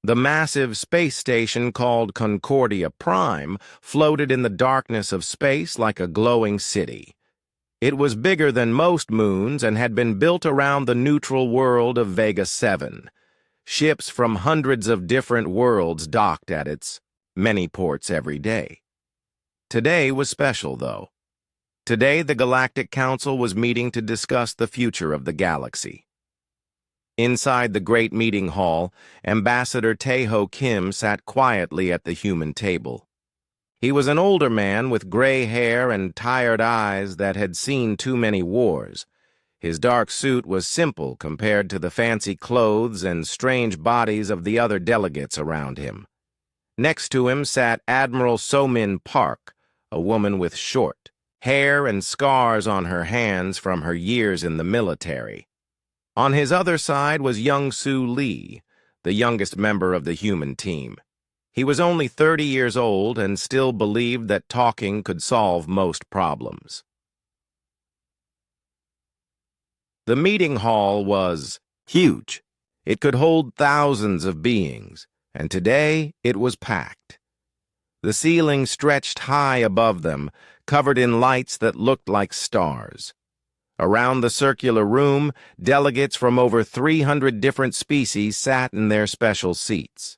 The massive space station called Concordia Prime floated in the darkness of space like a glowing city. It was bigger than most moons and had been built around the neutral world of Vega 7. Ships from hundreds of different worlds docked at its many ports every day. Today was special, though. Today, the Galactic Council was meeting to discuss the future of the galaxy. Inside the great meeting hall, Ambassador Tae-ho Kim sat quietly at the human table. He was an older man with gray hair and tired eyes that had seen too many wars. His dark suit was simple compared to the fancy clothes and strange bodies of the other delegates around him. Next to him sat Admiral So-min Park, a woman with short hair and scars on her hands from her years in the military. On his other side was Young-Soo Lee, the youngest member of the human team. He was only 30 years old and still believed that talking could solve most problems. The meeting hall was huge. It could hold thousands of beings, and today it was packed. The ceiling stretched high above them, covered in lights that looked like stars. Around the circular room, delegates from over 300 different species sat in their special seats.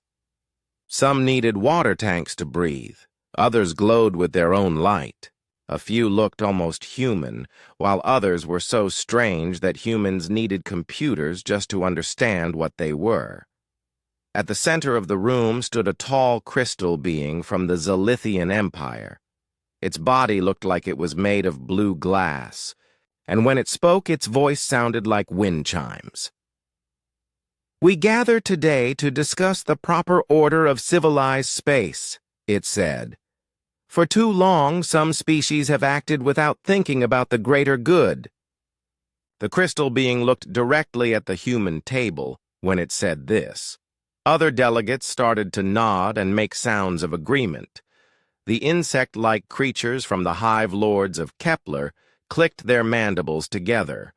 Some needed water tanks to breathe. Others glowed with their own light. A few looked almost human, while others were so strange that humans needed computers just to understand what they were. At the center of the room stood a tall crystal being from the Zilithian Empire. Its body looked like it was made of blue glass, and when it spoke, its voice sounded like wind chimes. "We gather today to discuss the proper order of civilized space," it said. "For too long, some species have acted without thinking about the greater good." The crystal being looked directly at the human table when it said this. Other delegates started to nod and make sounds of agreement. The insect-like creatures from the hive lords of Kepler clicked their mandibles together.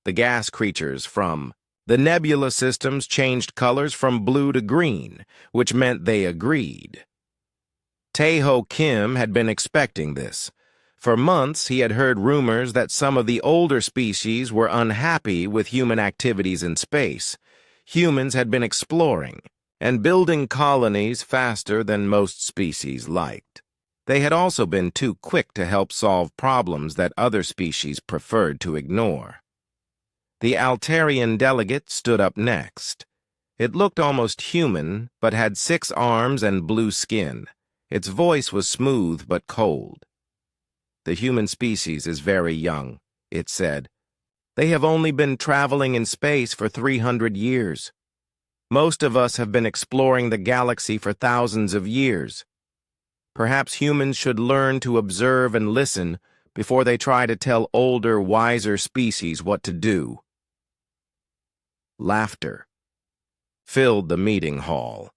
The gas creatures from the nebula systems changed colors from blue to green, which meant they agreed. Tae-ho Kim had been expecting this. For months, he had heard rumors that some of the older species were unhappy with human activities in space. Humans had been exploring and building colonies faster than most species liked. They had also been too quick to help solve problems that other species preferred to ignore. The Altarian delegate stood up next. It looked almost human, but had 6 arms and blue skin. Its voice was smooth but cold. "The human species is very young," it said. "They have only been traveling in space for 300 years. Most of us have been exploring the galaxy for thousands of years. Perhaps humans should learn to observe and listen before they try to tell older, wiser species what to do." Laughter filled the meeting hall.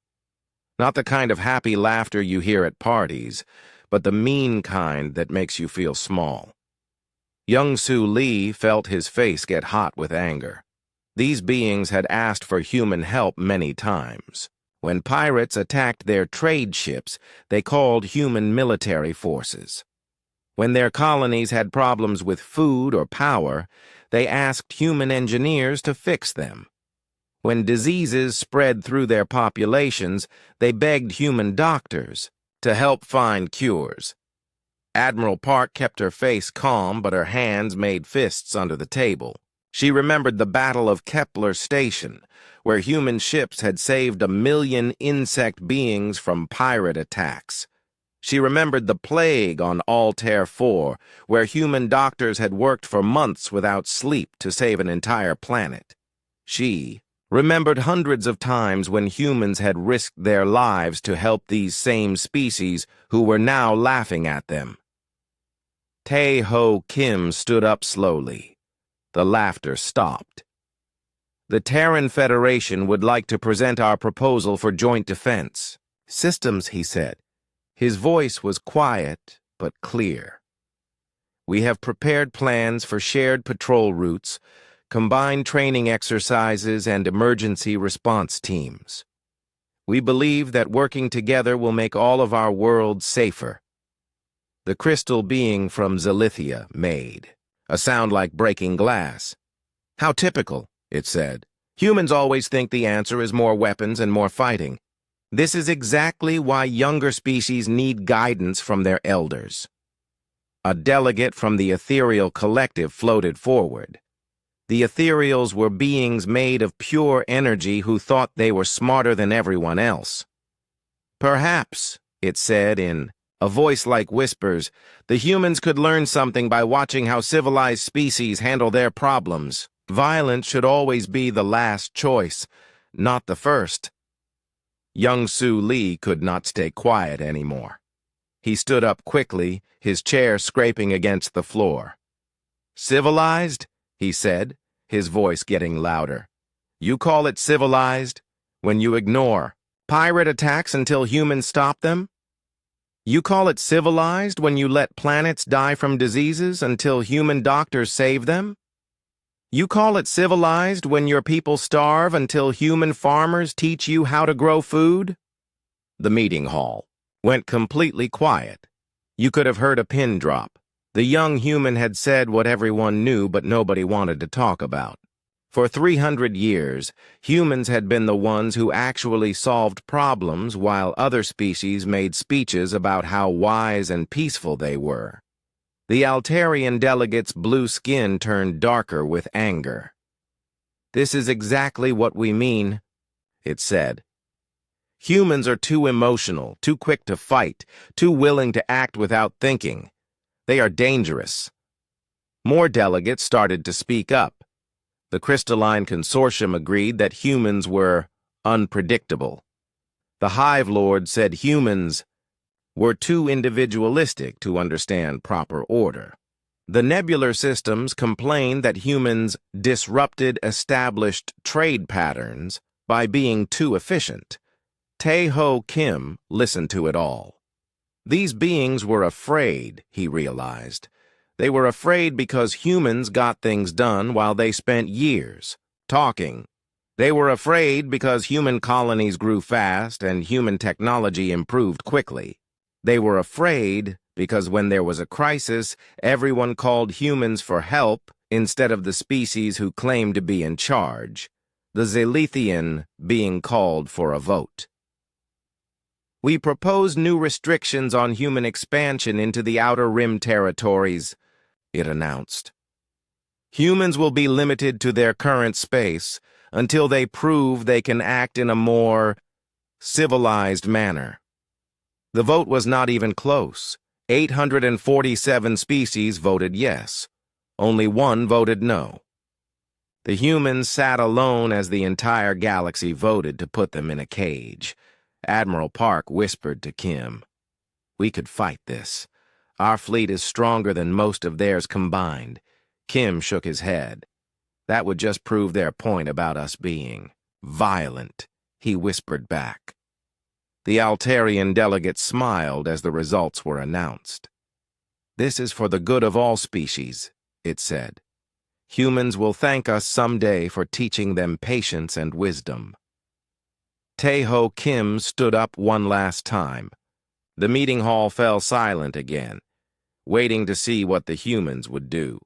Not the kind of happy laughter you hear at parties, but the mean kind that makes you feel small. Young-Soo Lee felt his face get hot with anger. These beings had asked for human help many times. When pirates attacked their trade ships, they called human military forces. When their colonies had problems with food or power, they asked human engineers to fix them. When diseases spread through their populations, they begged human doctors to help find cures. Admiral Park kept her face calm, but her hands made fists under the table. She remembered the Battle of Kepler Station, where human ships had saved 1 million insect beings from pirate attacks. She remembered the plague on Altair 4, where human doctors had worked for months without sleep to save an entire planet. She remembered hundreds of times when humans had risked their lives to help these same species who were now laughing at them. Tae-ho Kim stood up slowly. The laughter stopped. "The Terran Federation would like to present our proposal for joint defense systems," he said. His voice was quiet but clear. "We have prepared plans for shared patrol routes, combined training exercises, and emergency response teams. We believe that working together will make all of our worlds safer. The crystal being from Zalithia made a sound like breaking glass. How typical, it said. Humans always think the answer is more weapons and more fighting. This is exactly why younger species need guidance from their elders. A delegate from the ethereal collective floated forward. The ethereals were beings made of pure energy who thought they were smarter than everyone else. Perhaps, it said in a voice like whispers, the humans could learn something by watching how civilized species handle their problems. Violence should always be the last choice, not the first. Young Su Li could not stay quiet anymore. He stood up quickly, his chair scraping against the floor. Civilized? He said, his voice getting louder. You call it civilized when you ignore pirate attacks until humans stop them? You call it civilized when you let planets die from diseases until human doctors save them? You call it civilized when your people starve until human farmers teach you how to grow food? The meeting hall went completely quiet. You could have heard a pin drop. The young human had said what everyone knew but nobody wanted to talk about. For 300 years, humans had been the ones who actually solved problems while other species made speeches about how wise and peaceful they were. The Altarian delegate's blue skin turned darker with anger. This is exactly what we mean, it said. Humans are too emotional, too quick to fight, too willing to act without thinking. They are dangerous. More delegates started to speak up. The Crystalline Consortium agreed that humans were unpredictable. The Hive Lord said humans were too individualistic to understand proper order. The Nebular Systems complained that humans disrupted established trade patterns by being too efficient. Tae-Ho Kim listened to it all. These beings were afraid, he realized. They were afraid because humans got things done while they spent years talking. They were afraid because human colonies grew fast and human technology improved quickly. They were afraid because when there was a crisis, everyone called humans for help instead of the species who claimed to be in charge, the Zalithian being called for a vote. We propose new restrictions on human expansion into the Outer Rim territories, it announced. Humans will be limited to their current space until they prove they can act in a more civilized manner. The vote was not even close. 847 species voted yes. Only one voted no. The humans sat alone as the entire galaxy voted to put them in a cage. Admiral Park whispered to Kim, "We could fight this. Our fleet is stronger than most of theirs combined." Kim shook his head. "That would just prove their point about us being violent," he whispered back. The Altarian delegate smiled as the results were announced. "This is for the good of all species," it said. "Humans will thank us someday for teaching them patience and wisdom." Tae-Ho Kim stood up one last time. The meeting hall fell silent again, waiting to see what the humans would do.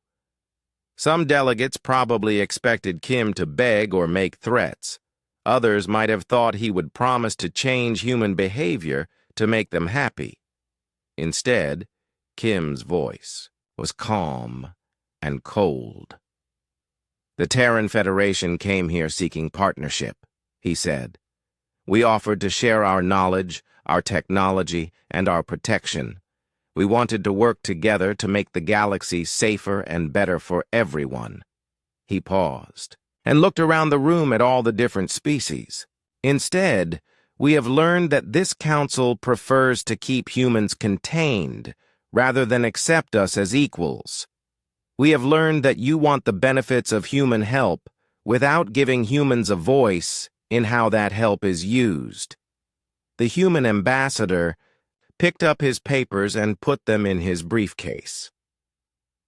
Some delegates probably expected Kim to beg or make threats. Others might have thought he would promise to change human behavior to make them happy. Instead, Kim's voice was calm and cold. "The Terran Federation came here seeking partnership," he said. "We offered to share our knowledge, our technology, and our protection. We wanted to work together to make the galaxy safer and better for everyone." He paused and looked around the room at all the different species. "Instead, we have learned that this council prefers to keep humans contained rather than accept us as equals. We have learned that you want the benefits of human help without giving humans a voice in how that help is used." The human ambassador picked up his papers and put them in his briefcase.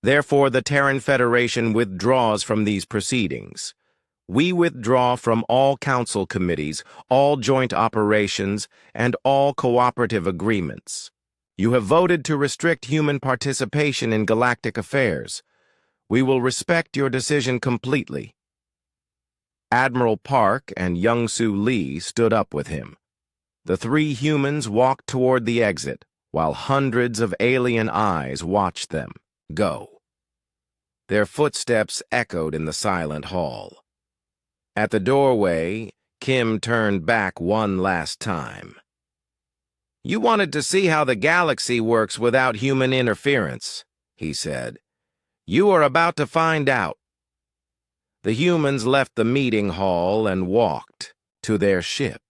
"Therefore, the Terran Federation withdraws from these proceedings. We withdraw from all council committees, all joint operations, and all cooperative agreements. You have voted to restrict human participation in galactic affairs. We will respect your decision completely." Admiral Park and Young-Soo Lee stood up with him. The three humans walked toward the exit, while hundreds of alien eyes watched them go. Their footsteps echoed in the silent hall. At the doorway, Kim turned back one last time. "You wanted to see how the galaxy works without human interference," he said. "You are about to find out." The humans left the meeting hall and walked to their ship.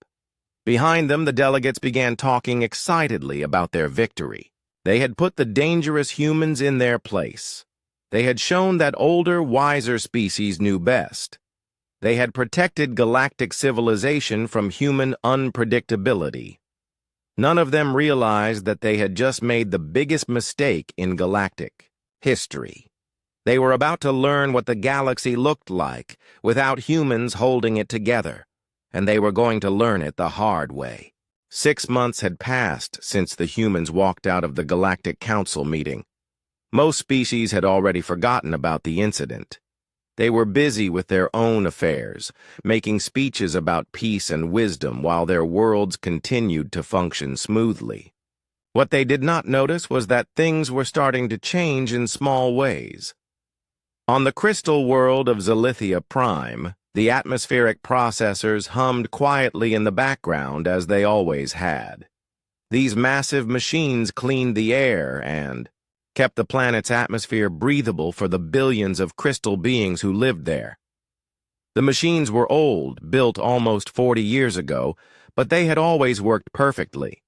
Behind them, the delegates began talking excitedly about their victory. They had put the dangerous humans in their place. They had shown that older, wiser species knew best. They had protected galactic civilization from human unpredictability. None of them realized that they had just made the biggest mistake in galactic history. They were about to learn what the galaxy looked like without humans holding it together, and they were going to learn it the hard way. 6 months had passed since the humans walked out of the Galactic Council meeting. Most species had already forgotten about the incident. They were busy with their own affairs, making speeches about peace and wisdom while their worlds continued to function smoothly. What they did not notice was that things were starting to change in small ways. On the crystal world of Zalithia Prime, the atmospheric processors hummed quietly in the background as they always had. These massive machines cleaned the air and kept the planet's atmosphere breathable for the billions of crystal beings who lived there. The machines were old, built almost 40 years ago, but they had always worked perfectly.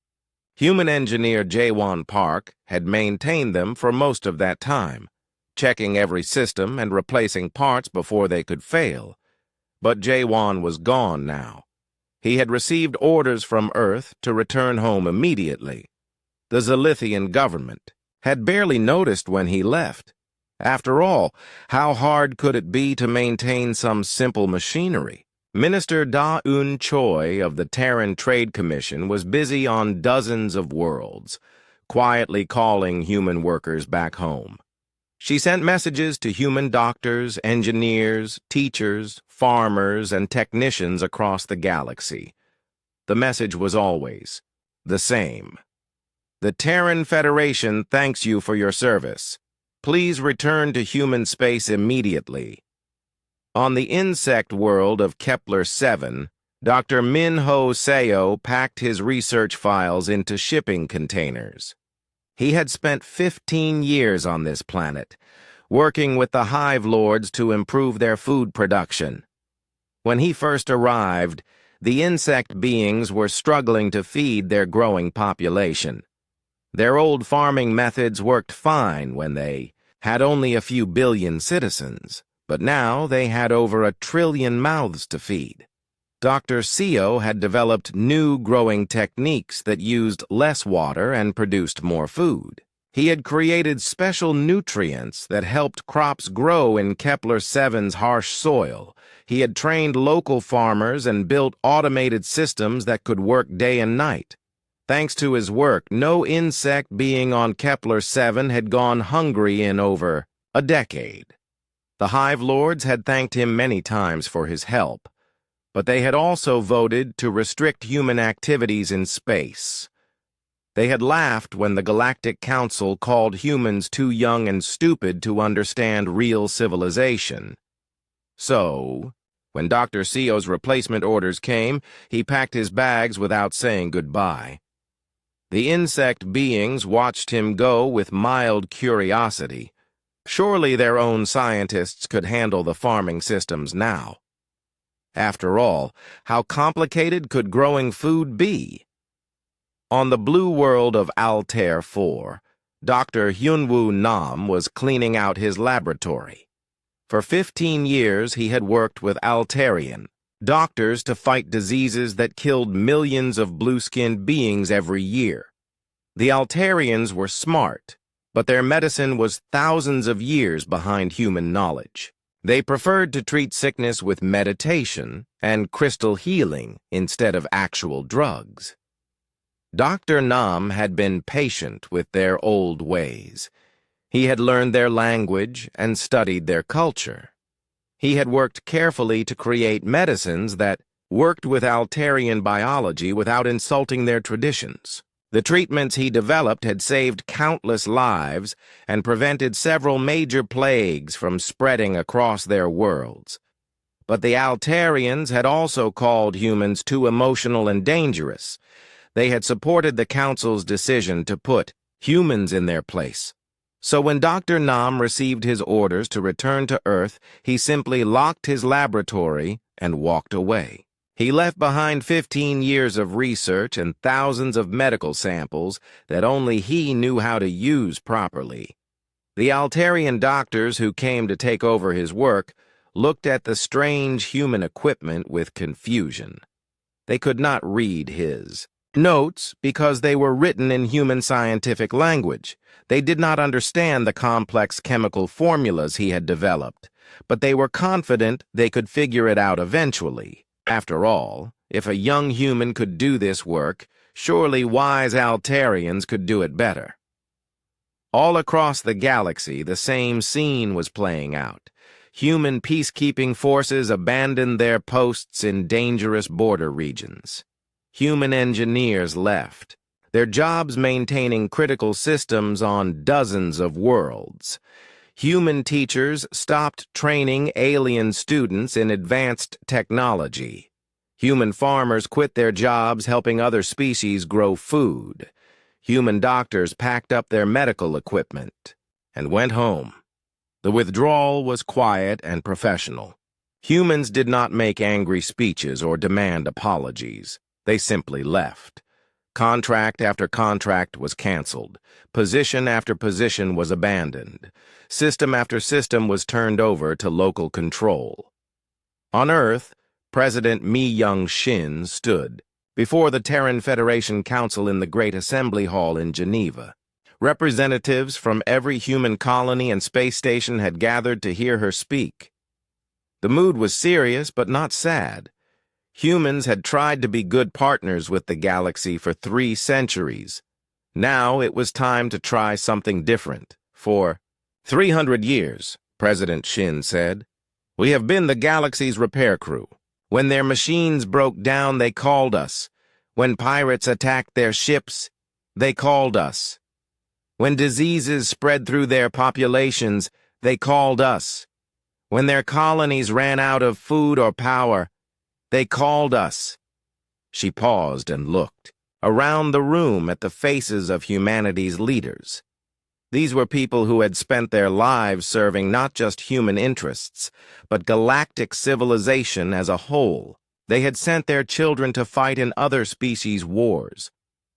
Human engineer Jaewon Park had maintained them for most of that time, checking every system and replacing parts before they could fail. But Jaewon was gone now. He had received orders from Earth to return home immediately. The Zalithian government had barely noticed when he left. After all, how hard could it be to maintain some simple machinery? Minister Da-Un Choi of the Terran Trade Commission was busy on dozens of worlds, quietly calling human workers back home. She sent messages to human doctors, engineers, teachers, farmers, and technicians across the galaxy. The message was always the same. "The Terran Federation thanks you for your service. Please return to human space immediately." On the insect world of Kepler-7, Dr. Min-Ho Seo packed his research files into shipping containers. He had spent 15 years on this planet, working with the Hive Lords to improve their food production. When he first arrived, the insect beings were struggling to feed their growing population. Their old farming methods worked fine when they had only a few billion citizens, but now they had over 1 trillion mouths to feed. Dr. Seo had developed new growing techniques that used less water and produced more food. He had created special nutrients that helped crops grow in Kepler-7's harsh soil. He had trained local farmers and built automated systems that could work day and night. Thanks to his work, no insect being on Kepler-7 had gone hungry in over a decade. The Hive Lords had thanked him many times for his help, but they had also voted to restrict human activities in space. They had laughed when the Galactic Council called humans too young and stupid to understand real civilization. So, when Dr. Seo's replacement orders came, he packed his bags without saying goodbye. The insect beings watched him go with mild curiosity. Surely their own scientists could handle the farming systems now. After all, how complicated could growing food be? On the blue world of Altair 4, Dr. Hyunwoo Nam was cleaning out his laboratory. For 15 years, he had worked with Altarian doctors to fight diseases that killed millions of blue-skinned beings every year. The Altarians were smart, but their medicine was thousands of years behind human knowledge. They preferred to treat sickness with meditation and crystal healing instead of actual drugs. Dr. Nam had been patient with their old ways. He had learned their language and studied their culture. He had worked carefully to create medicines that worked with Altarian biology without insulting their traditions. The treatments he developed had saved countless lives and prevented several major plagues from spreading across their worlds. But the Altarians had also called humans too emotional and dangerous. They had supported the Council's decision to put humans in their place. So when Dr. Nam received his orders to return to Earth, he simply locked his laboratory and walked away. He left behind 15 years of research and thousands of medical samples that only he knew how to use properly. The Altarian doctors who came to take over his work looked at the strange human equipment with confusion. They could not read his notes because they were written in human scientific language. They did not understand the complex chemical formulas he had developed, but they were confident they could figure it out eventually. After all, if a young human could do this work, surely wise Altarians could do it better. All across the galaxy, the same scene was playing out. Human peacekeeping forces abandoned their posts in dangerous border regions. Human engineers left, their jobs maintaining critical systems on dozens of worlds. Human teachers stopped training alien students in advanced technology. Human farmers quit their jobs helping other species grow food. Human doctors packed up their medical equipment and went home. The withdrawal was quiet and professional. Humans did not make angry speeches or demand apologies. They simply left. Contract after contract was canceled. Position after position was abandoned. System after system was turned over to local control. On Earth, President Mi-Young-shin stood before the Terran Federation Council in the Great Assembly Hall in Geneva. Representatives from every human colony and space station had gathered to hear her speak. The mood was serious but not sad. Humans had tried to be good partners with the galaxy for 3 centuries. Now it was time to try something different. For 300 years, President Shin said, we have been the galaxy's repair crew. When their machines broke down, they called us. When pirates attacked their ships, they called us. When diseases spread through their populations, they called us. When their colonies ran out of food or power, they called us. She paused and looked around the room at the faces of humanity's leaders. These were people who had spent their lives serving not just human interests, but galactic civilization as a whole. They had sent their children to fight in other species' wars.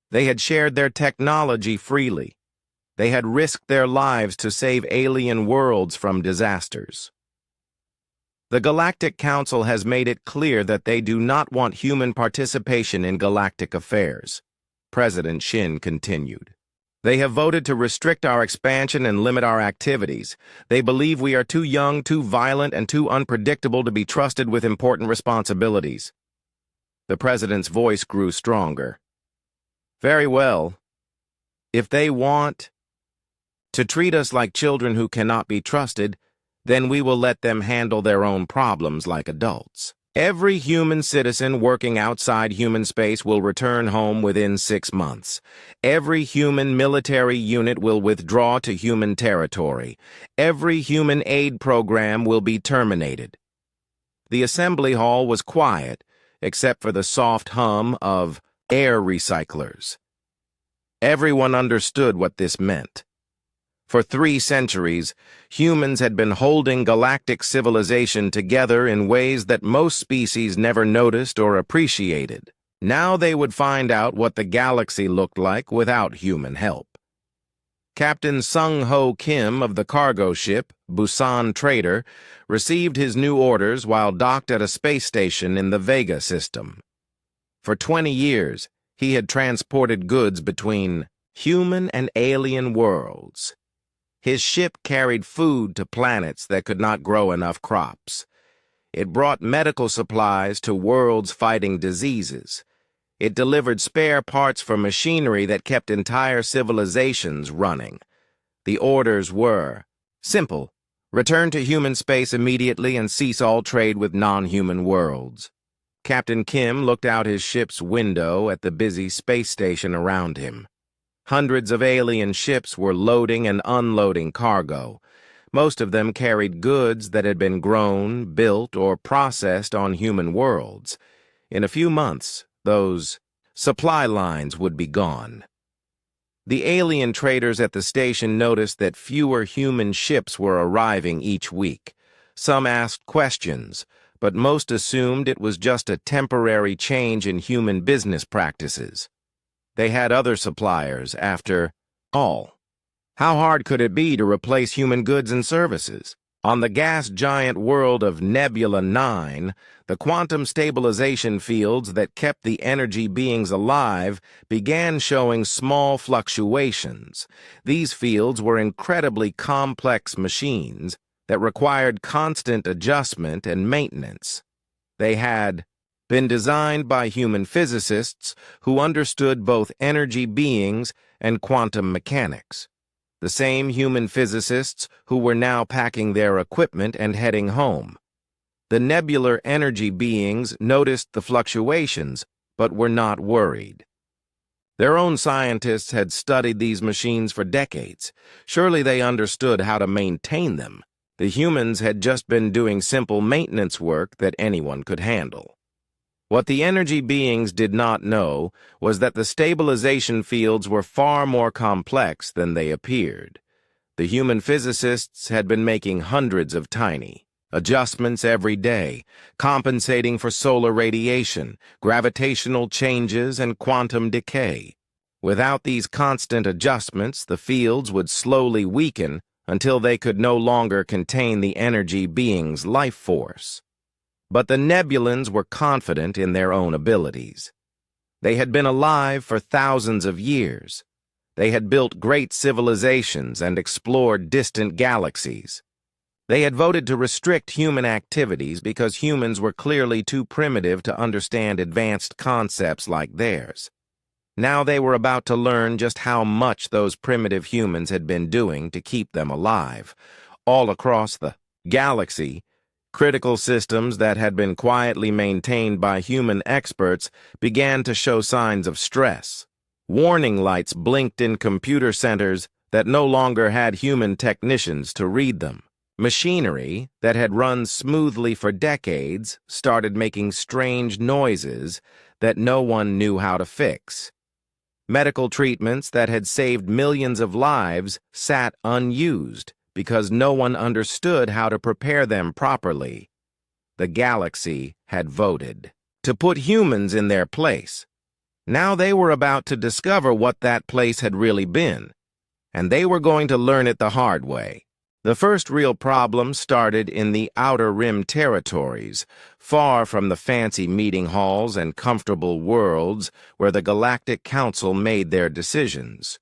They had shared their technology freely. They had risked their lives to save alien worlds from disasters. The Galactic Council has made it clear that they do not want human participation in galactic affairs. President Shin continued. They have voted to restrict our expansion and limit our activities. They believe we are too young, too violent, and too unpredictable to be trusted with important responsibilities. The president's voice grew stronger. Very well. If they want to treat us like children who cannot be trusted, then we will let them handle their own problems like adults. Every human citizen working outside human space will return home within 6 months. Every human military unit will withdraw to human territory. Every human aid program will be terminated. The assembly hall was quiet, except for the soft hum of air recyclers. Everyone understood what this meant. For 3 centuries, humans had been holding galactic civilization together in ways that most species never noticed or appreciated. Now they would find out what the galaxy looked like without human help. Captain Sung-Ho Kim of the cargo ship, Busan Trader, received his new orders while docked at a space station in the Vega system. For 20 years, he had transported goods between human and alien worlds. His ship carried food to planets that could not grow enough crops. It brought medical supplies to worlds fighting diseases. It delivered spare parts for machinery that kept entire civilizations running. The orders were simple: return to human space immediately and cease all trade with non-human worlds. Captain Kim looked out his ship's window at the busy space station around him. Hundreds of alien ships were loading and unloading cargo. Most of them carried goods that had been grown, built, or processed on human worlds. In a few months, those supply lines would be gone. The alien traders at the station noticed that fewer human ships were arriving each week. Some asked questions, but most assumed it was just a temporary change in human business practices. They had other suppliers, after all. How hard could it be to replace human goods and services? On the gas giant world of Nebula 9, the quantum stabilization fields that kept the energy beings alive began showing small fluctuations. These fields were incredibly complex machines that required constant adjustment and maintenance. They had been designed by human physicists who understood both energy beings and quantum mechanics. The same human physicists who were now packing their equipment and heading home. The nebular energy beings noticed the fluctuations, but were not worried. Their own scientists had studied these machines for decades. Surely they understood how to maintain them. The humans had just been doing simple maintenance work that anyone could handle. What the energy beings did not know was that the stabilization fields were far more complex than they appeared. The human physicists had been making hundreds of tiny adjustments every day, compensating for solar radiation, gravitational changes, and quantum decay. Without these constant adjustments, the fields would slowly weaken until they could no longer contain the energy being's life force. But the Nebulans were confident in their own abilities. They had been alive for thousands of years. They had built great civilizations and explored distant galaxies. They had voted to restrict human activities because humans were clearly too primitive to understand advanced concepts like theirs. Now they were about to learn just how much those primitive humans had been doing to keep them alive. All across the galaxy, critical systems that had been quietly maintained by human experts began to show signs of stress. Warning lights blinked in computer centers that no longer had human technicians to read them. Machinery that had run smoothly for decades started making strange noises that no one knew how to fix. Medical treatments that had saved millions of lives sat unused because no one understood how to prepare them properly. The galaxy had voted to put humans in their place. Now they were about to discover what that place had really been, and they were going to learn it the hard way. The first real problem started in the Outer Rim territories, far from the fancy meeting halls and comfortable worlds where the Galactic Council made their decisions.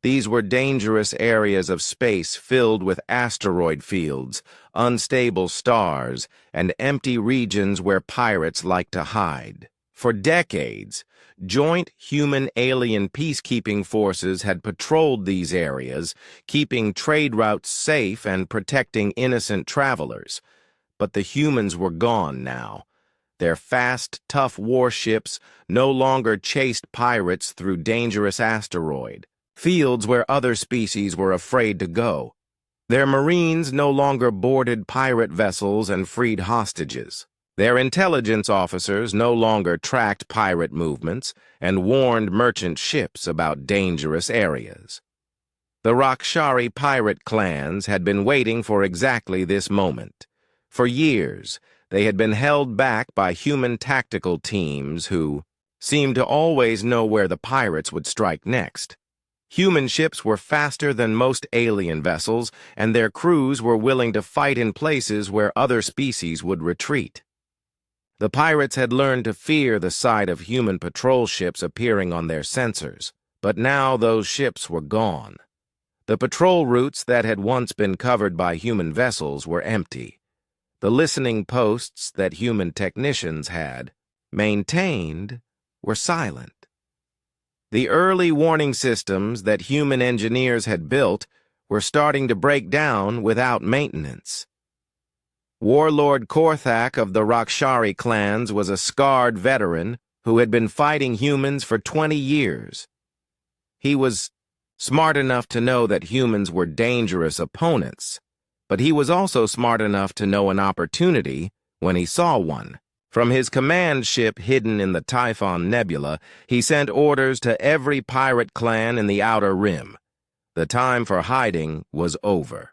These were dangerous areas of space filled with asteroid fields, unstable stars, and empty regions where pirates like to hide. For decades, joint human-alien peacekeeping forces had patrolled these areas, keeping trade routes safe and protecting innocent travelers. But the humans were gone now. Their fast, tough warships no longer chased pirates through dangerous asteroid fields where other species were afraid to go. Their marines no longer boarded pirate vessels and freed hostages. Their intelligence officers no longer tracked pirate movements and warned merchant ships about dangerous areas. The Rakshari pirate clans had been waiting for exactly this moment. For years, they had been held back by human tactical teams who seemed to always know where the pirates would strike next. Human ships were faster than most alien vessels, and their crews were willing to fight in places where other species would retreat. The pirates had learned to fear the sight of human patrol ships appearing on their sensors, but now those ships were gone. The patrol routes that had once been covered by human vessels were empty. The listening posts that human technicians had maintained were silent. The early warning systems that human engineers had built were starting to break down without maintenance. Warlord Korthak of the Rakshari clans was a scarred veteran who had been fighting humans for 20 years. He was smart enough to know that humans were dangerous opponents, but he was also smart enough to know an opportunity when he saw one. From his command ship hidden in the Typhon Nebula, he sent orders to every pirate clan in the Outer Rim. The time for hiding was over.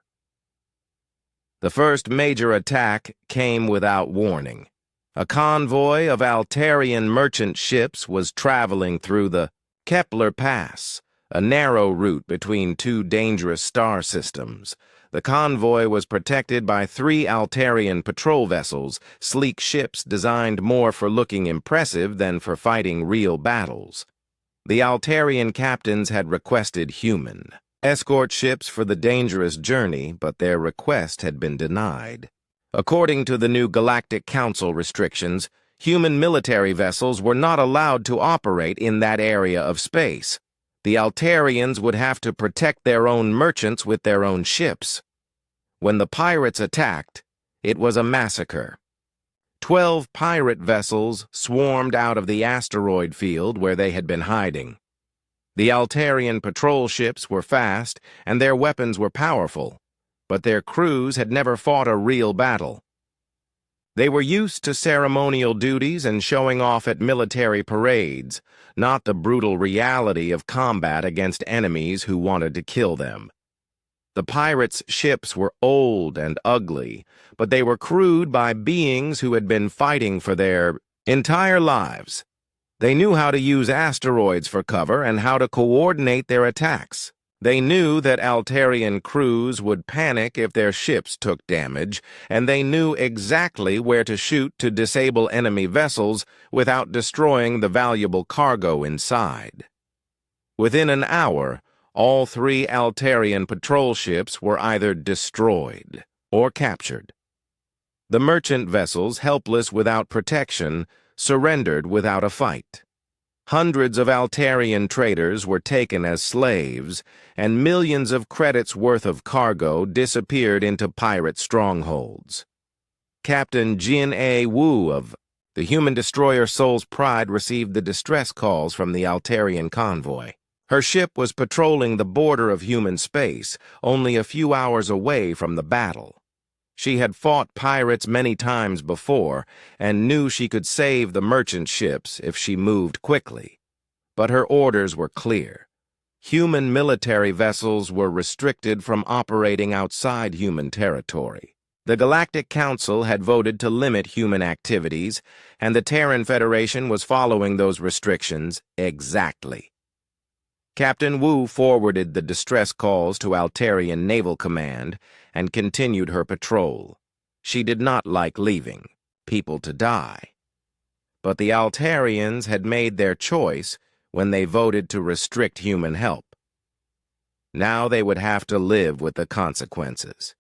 The first major attack came without warning. A convoy of Altarian merchant ships was traveling through the Kepler Pass, a narrow route between two dangerous star systems. The convoy was protected by 3 Altarian patrol vessels, sleek ships designed more for looking impressive than for fighting real battles. The Altarian captains had requested human escort ships for the dangerous journey, but their request had been denied. According to the new Galactic Council restrictions, human military vessels were not allowed to operate in that area of space. The Altarians would have to protect their own merchants with their own ships. When the pirates attacked, it was a massacre. 12 pirate vessels swarmed out of the asteroid field where they had been hiding. The Altarian patrol ships were fast, and their weapons were powerful, but their crews had never fought a real battle. They were used to ceremonial duties and showing off at military parades, not the brutal reality of combat against enemies who wanted to kill them. The pirates' ships were old and ugly, but they were crewed by beings who had been fighting for their entire lives. They knew how to use asteroids for cover and how to coordinate their attacks. They knew that Altarian crews would panic if their ships took damage, and they knew exactly where to shoot to disable enemy vessels without destroying the valuable cargo inside. Within an hour, all 3 Altarian patrol ships were either destroyed or captured. The merchant vessels, helpless without protection, surrendered without a fight. Hundreds of Altarian traders were taken as slaves, and millions of credits worth of cargo disappeared into pirate strongholds. Captain Jin A. Wu of the human destroyer Soul's Pride received the distress calls from the Altarian convoy. Her ship was patrolling the border of human space, only a few hours away from the battle. She had fought pirates many times before and knew she could save the merchant ships if she moved quickly. But her orders were clear. Human military vessels were restricted from operating outside human territory. The Galactic Council had voted to limit human activities, and the Terran Federation was following those restrictions exactly. Captain Wu forwarded the distress calls to Altarian Naval Command and continued her patrol. She did not like leaving people to die. But the Altarians had made their choice when they voted to restrict human help. Now they would have to live with the consequences.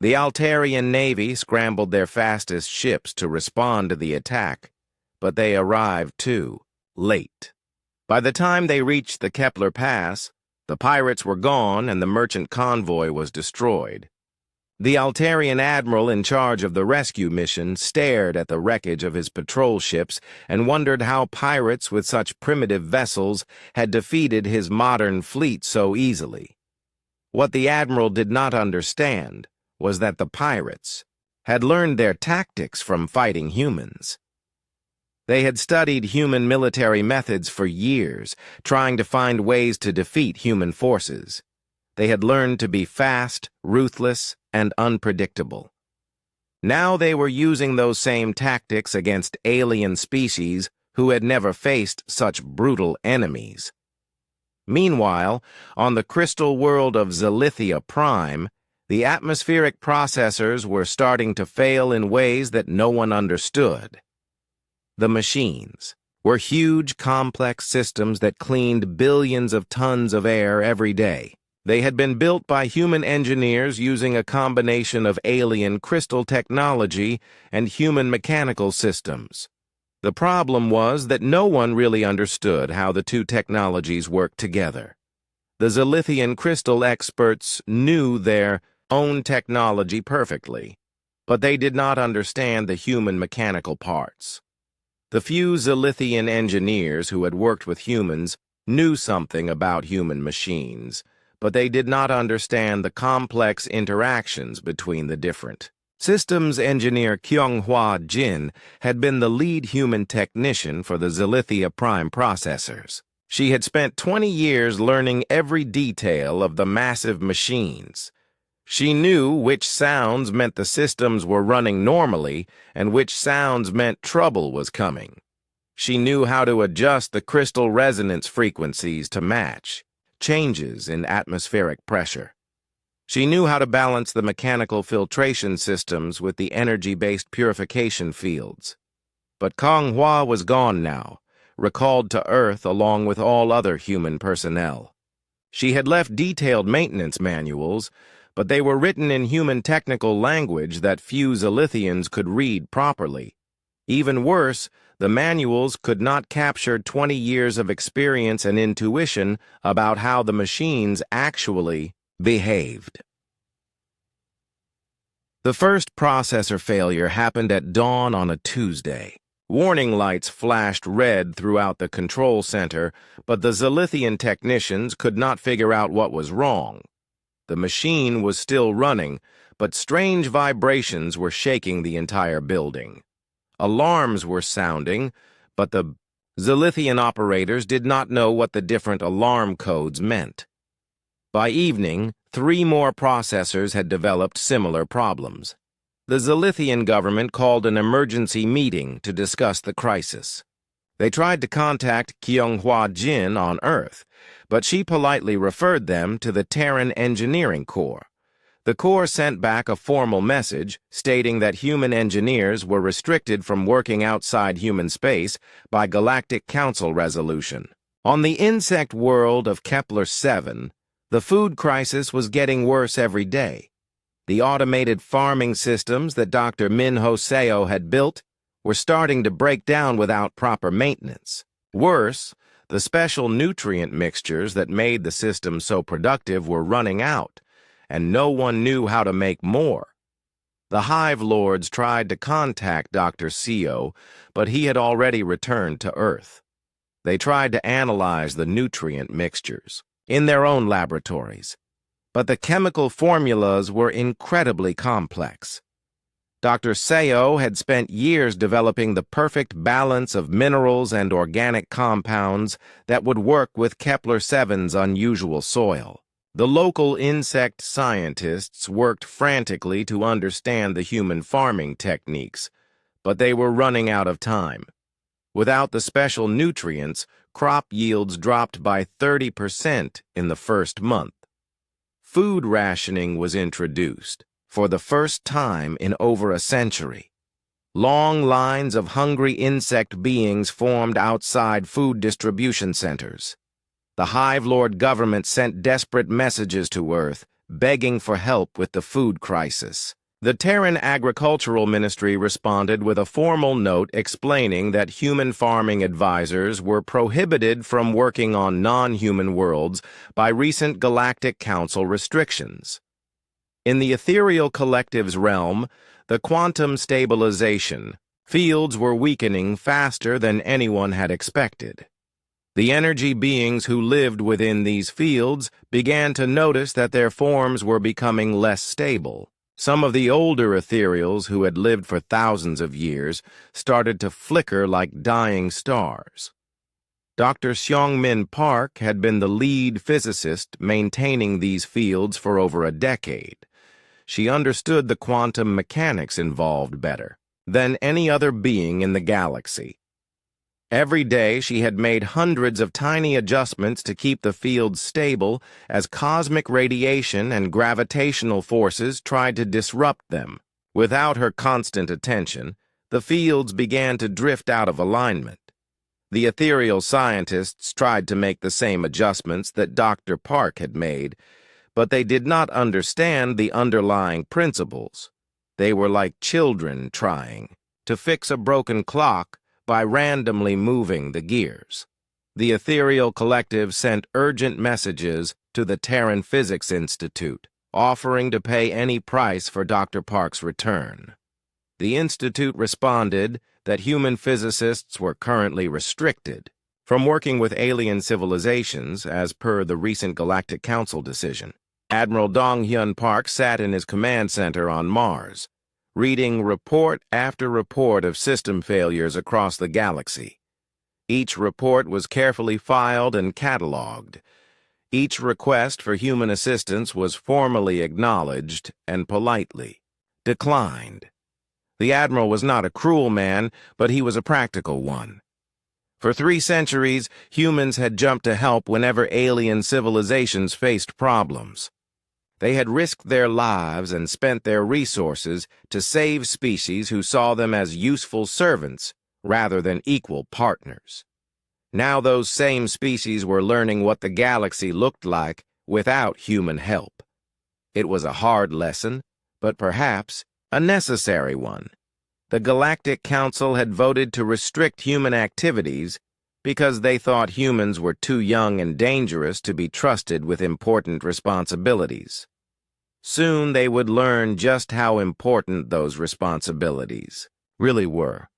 The Altarian Navy scrambled their fastest ships to respond to the attack, but they arrived too late. By the time they reached the Kepler Pass, the pirates were gone and the merchant convoy was destroyed. The Altarian admiral in charge of the rescue mission stared at the wreckage of his patrol ships and wondered how pirates with such primitive vessels had defeated his modern fleet so easily. What the admiral did not understand was that the pirates had learned their tactics from fighting humans. They had studied human military methods for years, trying to find ways to defeat human forces. They had learned to be fast, ruthless, and unpredictable. Now they were using those same tactics against alien species who had never faced such brutal enemies. Meanwhile, on the crystal world of Zalithia Prime, the atmospheric processors were starting to fail in ways that no one understood. The machines were huge, complex systems that cleaned billions of tons of air every day. They had been built by human engineers using a combination of alien crystal technology and human mechanical systems. The problem was that no one really understood how the two technologies worked together. The Zilithian crystal experts knew their own technology perfectly, but they did not understand the human mechanical parts. The few Zilithian engineers who had worked with humans knew something about human machines, but they did not understand the complex interactions between the different. Systems engineer Kyunghwa Jin had been the lead human technician for the Zilithia Prime processors. She had spent 20 years learning every detail of the massive machines. She knew which sounds meant the systems were running normally and which sounds meant trouble was coming. She knew how to adjust the crystal resonance frequencies to match changes in atmospheric pressure. She knew how to balance the mechanical filtration systems with the energy-based purification fields. But Kong Hua was gone now, recalled to Earth along with all other human personnel. She had left detailed maintenance manuals, but they were written in human technical language that few Zilithians could read properly. Even worse, the manuals could not capture 20 years of experience and intuition about how the machines actually behaved. The first processor failure happened at dawn on a Tuesday. Warning lights flashed red throughout the control center, but the Zilithian technicians could not figure out what was wrong. The machine was still running, but strange vibrations were shaking the entire building. Alarms were sounding, but the Zilithian operators did not know what the different alarm codes meant. By evening, 3 more processors had developed similar problems. The Zilithian government called an emergency meeting to discuss the crisis. They tried to contact Kyunghwa Jin on Earth, but she politely referred them to the Terran Engineering Corps. The Corps sent back a formal message stating that human engineers were restricted from working outside human space by Galactic Council resolution. On the insect world of Kepler-7, the food crisis was getting worse every day. The automated farming systems that Dr. Min Hoseo had built were starting to break down without proper maintenance. Worse, the special nutrient mixtures that made the system so productive were running out, and no one knew how to make more. The Hive Lords tried to contact Dr. Seo, but he had already returned to Earth. They tried to analyze the nutrient mixtures in their own laboratories, but the chemical formulas were incredibly complex. Dr. Seo had spent years developing the perfect balance of minerals and organic compounds that would work with Kepler-7's unusual soil. The local insect scientists worked frantically to understand the human farming techniques, but they were running out of time. Without the special nutrients, crop yields dropped by 30% in the first month. Food rationing was introduced for the first time in over a century. Long lines of hungry insect beings formed outside food distribution centers. The Hive Lord government sent desperate messages to Earth, begging for help with the food crisis. The Terran Agricultural Ministry responded with a formal note explaining that human farming advisors were prohibited from working on non-human worlds by recent Galactic Council restrictions. In the ethereal collective's realm, the quantum stabilization fields were weakening faster than anyone had expected. The energy beings who lived within these fields began to notice that their forms were becoming less stable. Some of the older ethereals who had lived for thousands of years started to flicker like dying stars. Dr. Seongmin Park had been the lead physicist maintaining these fields for over a decade. She understood the quantum mechanics involved better than any other being in the galaxy. Every day she had made hundreds of tiny adjustments to keep the fields stable as cosmic radiation and gravitational forces tried to disrupt them. Without her constant attention, the fields began to drift out of alignment. The ethereal scientists tried to make the same adjustments that Dr. Park had made, but they did not understand the underlying principles. They were like children trying to fix a broken clock by randomly moving the gears. The ethereal collective sent urgent messages to the Terran Physics Institute, offering to pay any price for Dr. Park's return. The Institute responded that human physicists were currently restricted from working with alien civilizations as per the recent Galactic Council decision. Admiral Dong-hyun Park sat in his command center on Mars, reading report after report of system failures across the galaxy. Each report was carefully filed and cataloged. Each request for human assistance was formally acknowledged and politely declined. The Admiral was not a cruel man, but he was a practical one. For 3 centuries, humans had jumped to help whenever alien civilizations faced problems. They had risked their lives and spent their resources to save species who saw them as useful servants rather than equal partners. Now those same species were learning what the galaxy looked like without human help. It was a hard lesson, but perhaps a necessary one. The Galactic Council had voted to restrict human activities because they thought humans were too young and dangerous to be trusted with important responsibilities. Soon they would learn just how important those responsibilities really were,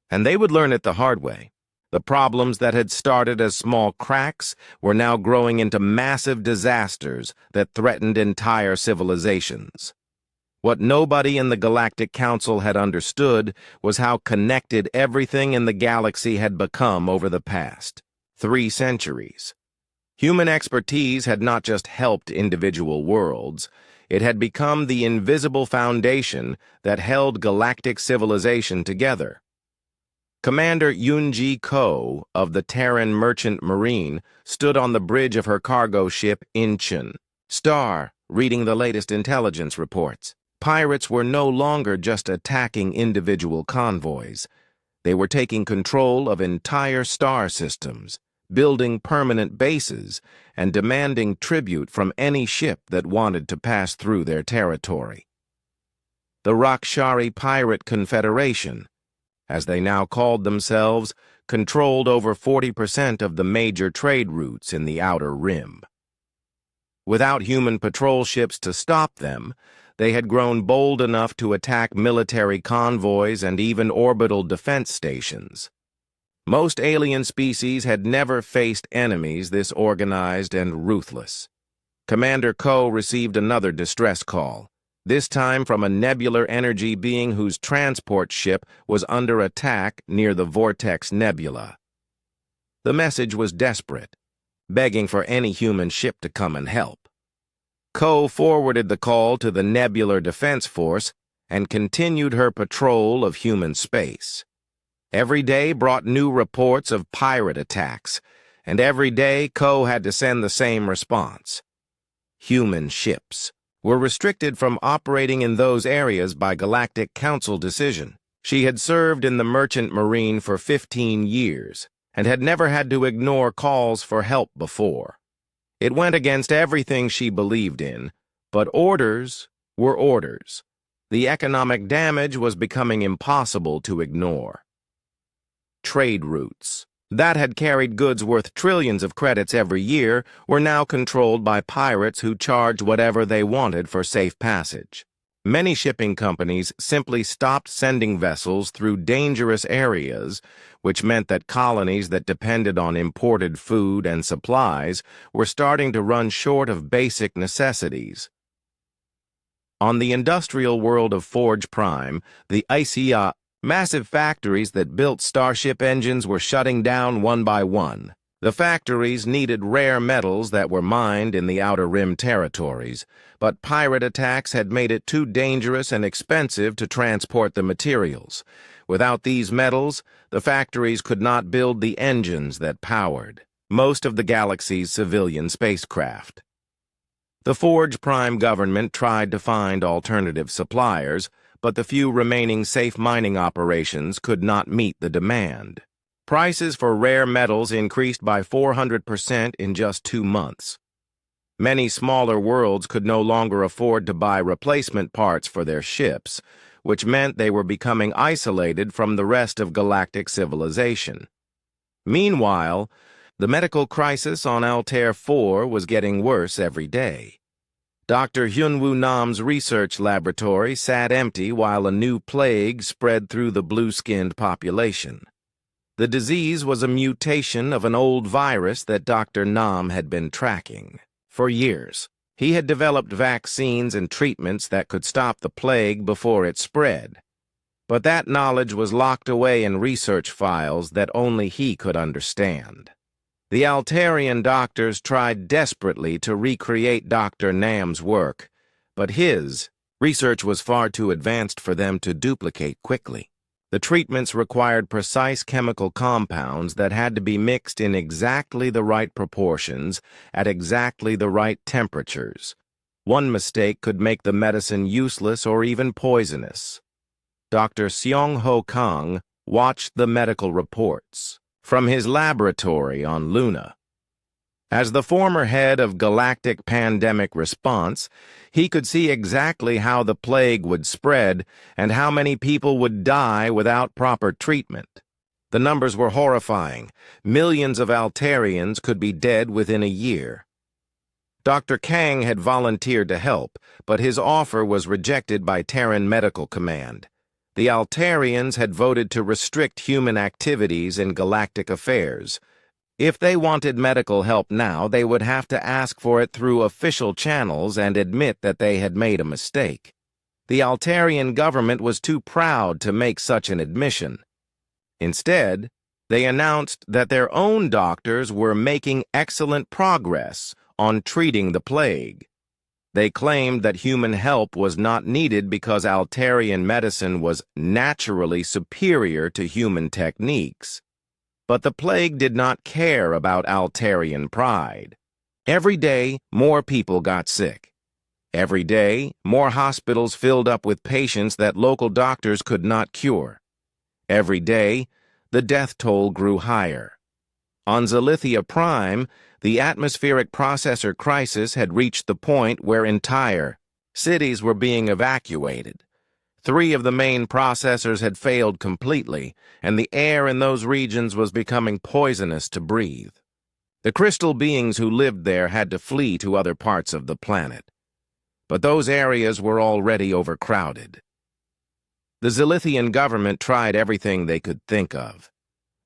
and they would learn it the hard way. The problems that had started as small cracks were now growing into massive disasters that threatened entire civilizations. What nobody in the Galactic Council had understood was how connected everything in the galaxy had become over the past 3 centuries. Human expertise had not just helped individual worlds, it had become the invisible foundation that held galactic civilization together. Commander Yoon-ji Ko of the Terran Merchant Marine stood on the bridge of her cargo ship Incheon, Star, reading the latest intelligence reports. Pirates were no longer just attacking individual convoys. They were taking control of entire star systems, building permanent bases, and demanding tribute from any ship that wanted to pass through their territory. The Rakshari Pirate Confederation, as they now called themselves, controlled over 40% of the major trade routes in the Outer Rim. Without human patrol ships to stop them, they had grown bold enough to attack military convoys and even orbital defense stations. Most alien species had never faced enemies this organized and ruthless. Commander Ko received another distress call, this time from a nebular energy being whose transport ship was under attack near the Vortex Nebula. The message was desperate, begging for any human ship to come and help. Ko forwarded the call to the Nebular Defense Force and continued her patrol of human space. Every day brought new reports of pirate attacks, and every day Ko had to send the same response. Human ships were restricted from operating in those areas by Galactic Council decision. She had served in the Merchant Marine for 15 years and had never had to ignore calls for help before. It went against everything she believed in, but orders were orders. The economic damage was becoming impossible to ignore. Trade routes that had carried goods worth trillions of credits every year were now controlled by pirates who charged whatever they wanted for safe passage. Many shipping companies simply stopped sending vessels through dangerous areas, which meant that colonies that depended on imported food and supplies were starting to run short of basic necessities. On the industrial world of Forge Prime, the HFY massive factories that built starship engines were shutting down one by one. The factories needed rare metals that were mined in the Outer Rim territories, but pirate attacks had made it too dangerous and expensive to transport the materials. Without these metals, the factories could not build the engines that powered most of the galaxy's civilian spacecraft. The Forge Prime government tried to find alternative suppliers, but the few remaining safe mining operations could not meet the demand. Prices for rare metals increased by 400% in just 2 months. Many smaller worlds could no longer afford to buy replacement parts for their ships, which meant they were becoming isolated from the rest of galactic civilization. Meanwhile, the medical crisis on Altair 4 was getting worse every day. Dr. Hyunwoo Nam's research laboratory sat empty while a new plague spread through the blue-skinned population. The disease was a mutation of an old virus that Dr. Nam had been tracking. For years, he had developed vaccines and treatments that could stop the plague before it spread. But that knowledge was locked away in research files that only he could understand. The Altarian doctors tried desperately to recreate Dr. Nam's work, but his research was far too advanced for them to duplicate quickly. The treatments required precise chemical compounds that had to be mixed in exactly the right proportions at exactly the right temperatures. One mistake could make the medicine useless or even poisonous. Dr. Seong Ho Kang watched the medical reports from his laboratory on Luna. As the former head of Galactic Pandemic Response, he could see exactly how the plague would spread and how many people would die without proper treatment. The numbers were horrifying. Millions of Altarians could be dead within a year. Dr. Kang had volunteered to help, but his offer was rejected by Terran Medical Command. The Altarians had voted to restrict human activities in galactic affairs. If they wanted medical help now, they would have to ask for it through official channels and admit that they had made a mistake. The Altarian government was too proud to make such an admission. Instead, they announced that their own doctors were making excellent progress on treating the plague. They claimed that human help was not needed because Altarian medicine was naturally superior to human techniques. But the plague did not care about Altarian pride. Every day, more people got sick. Every day, more hospitals filled up with patients that local doctors could not cure. Every day, the death toll grew higher. On Zalithia Prime, the atmospheric processor crisis had reached the point where entire cities were being evacuated. 3 of the main processors had failed completely, and the air in those regions was becoming poisonous to breathe. The crystal beings who lived there had to flee to other parts of the planet. But those areas were already overcrowded. The Zilithian government tried everything they could think of.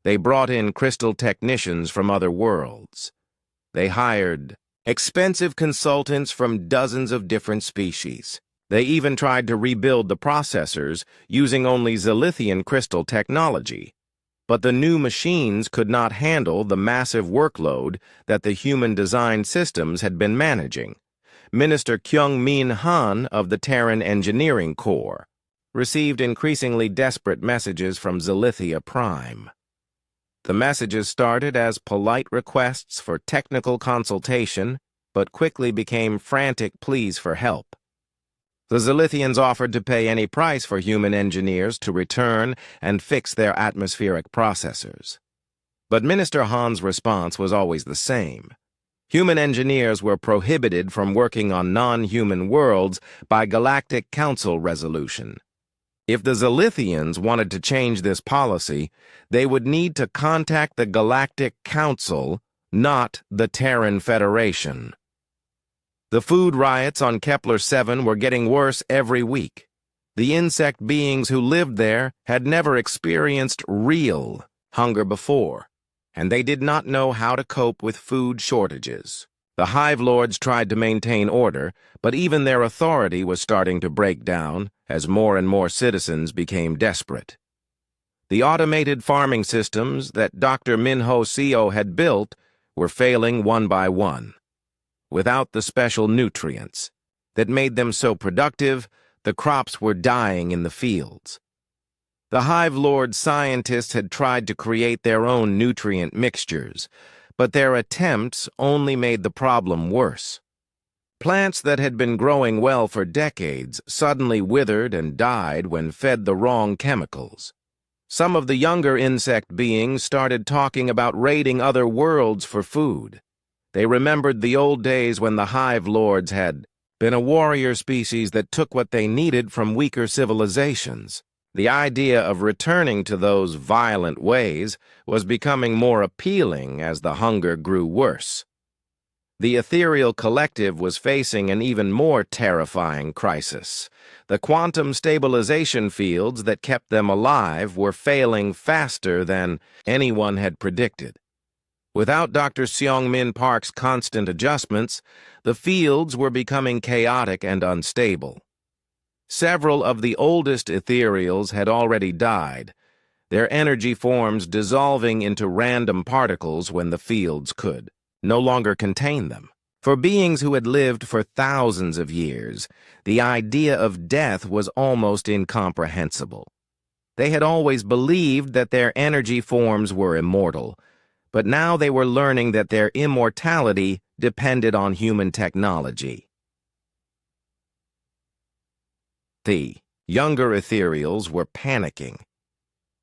They brought in crystal technicians from other worlds. They hired expensive consultants from dozens of different species. They even tried to rebuild the processors using only Zilithian crystal technology. But the new machines could not handle the massive workload that the human-designed systems had been managing. Minister Kyung-Min Han of the Terran Engineering Corps received increasingly desperate messages from Zalithia Prime. The messages started as polite requests for technical consultation, but quickly became frantic pleas for help. The Zilithians offered to pay any price for human engineers to return and fix their atmospheric processors. But Minister Han's response was always the same. Human engineers were prohibited from working on non-human worlds by Galactic Council resolution. If the Zilithians wanted to change this policy, they would need to contact the Galactic Council, not the Terran Federation. The food riots on Kepler 7 were getting worse every week. The insect beings who lived there had never experienced real hunger before, and they did not know how to cope with food shortages. The Hive Lords tried to maintain order, but even their authority was starting to break down as more and more citizens became desperate. The automated farming systems that Dr. Minho Seo had built were failing one by one. Without the special nutrients that made them so productive, the crops were dying in the fields. The Hive Lord scientists had tried to create their own nutrient mixtures, but their attempts only made the problem worse. Plants that had been growing well for decades suddenly withered and died when fed the wrong chemicals. Some of the younger insect beings started talking about raiding other worlds for food. They remembered the old days when the Hive Lords had been a warrior species that took what they needed from weaker civilizations. The idea of returning to those violent ways was becoming more appealing as the hunger grew worse. The ethereal collective was facing an even more terrifying crisis. The quantum stabilization fields that kept them alive were failing faster than anyone had predicted. Without Dr. Seong-Min Park's constant adjustments, the fields were becoming chaotic and unstable. Several of the oldest ethereals had already died, their energy forms dissolving into random particles when the fields could no longer contain them. For beings who had lived for thousands of years, the idea of death was almost incomprehensible. They had always believed that their energy forms were immortal, but now they were learning that their immortality depended on human technology. The younger ethereals were panicking.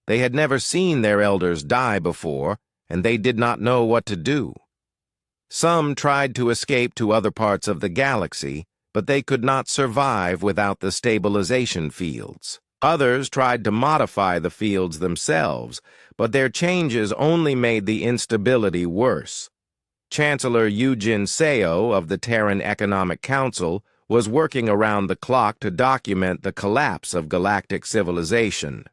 They had never seen their elders die before, and they did not know what to do. Some tried to escape to other parts of the galaxy, but they could not survive without the stabilization fields. Others tried to modify the fields themselves, but their changes only made the instability worse. Chancellor Eugene Seo of the Terran Economic Council was working around the clock to document the collapse of galactic civilization.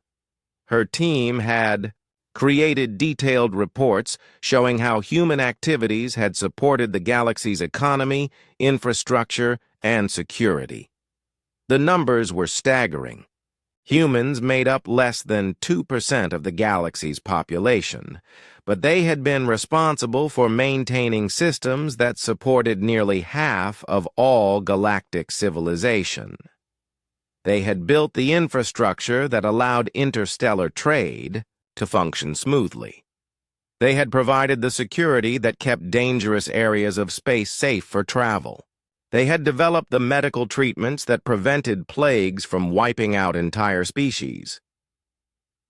Her team had created detailed reports showing how human activities had supported the galaxy's economy, infrastructure, and security. The numbers were staggering. Humans made up less than 2% of the galaxy's population, but they had been responsible for maintaining systems that supported nearly half of all galactic civilization. They had built the infrastructure that allowed interstellar trade to function smoothly. They had provided the security that kept dangerous areas of space safe for travel. They had developed the medical treatments that prevented plagues from wiping out entire species.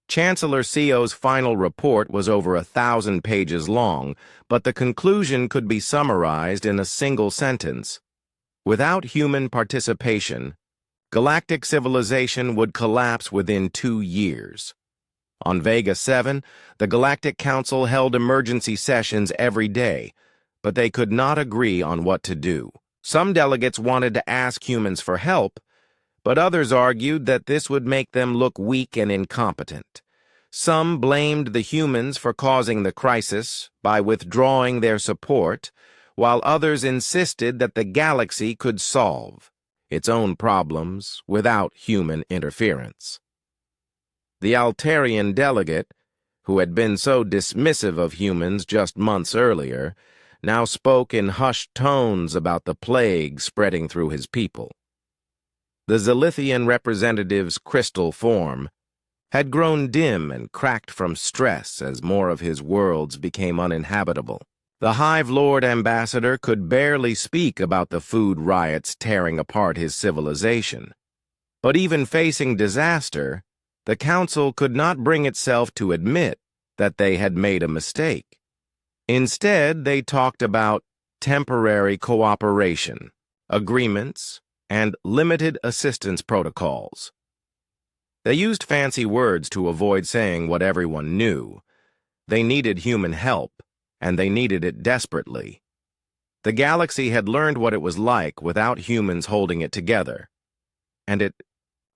Chancellor Seo's final report was over 1,000 pages long, but the conclusion could be summarized in a single sentence. Without human participation, galactic civilization would collapse within 2 years. On Vega 7, the Galactic Council held emergency sessions every day, but they could not agree on what to do. Some delegates wanted to ask humans for help, but others argued that this would make them look weak and incompetent. Some blamed the humans for causing the crisis by withdrawing their support, while others insisted that the galaxy could solve its own problems without human interference. The Altarian delegate, who had been so dismissive of humans just months earlier, now spoke in hushed tones about the plague spreading through his people. The Zilithian representative's crystal form had grown dim and cracked from stress as more of his worlds became uninhabitable. The Hive Lord ambassador could barely speak about the food riots tearing apart his civilization. But even facing disaster, the Council could not bring itself to admit that they had made a mistake. Instead, they talked about temporary cooperation, agreements, and limited assistance protocols. They used fancy words to avoid saying what everyone knew. They needed human help, and they needed it desperately. The galaxy had learned what it was like without humans holding it together, and it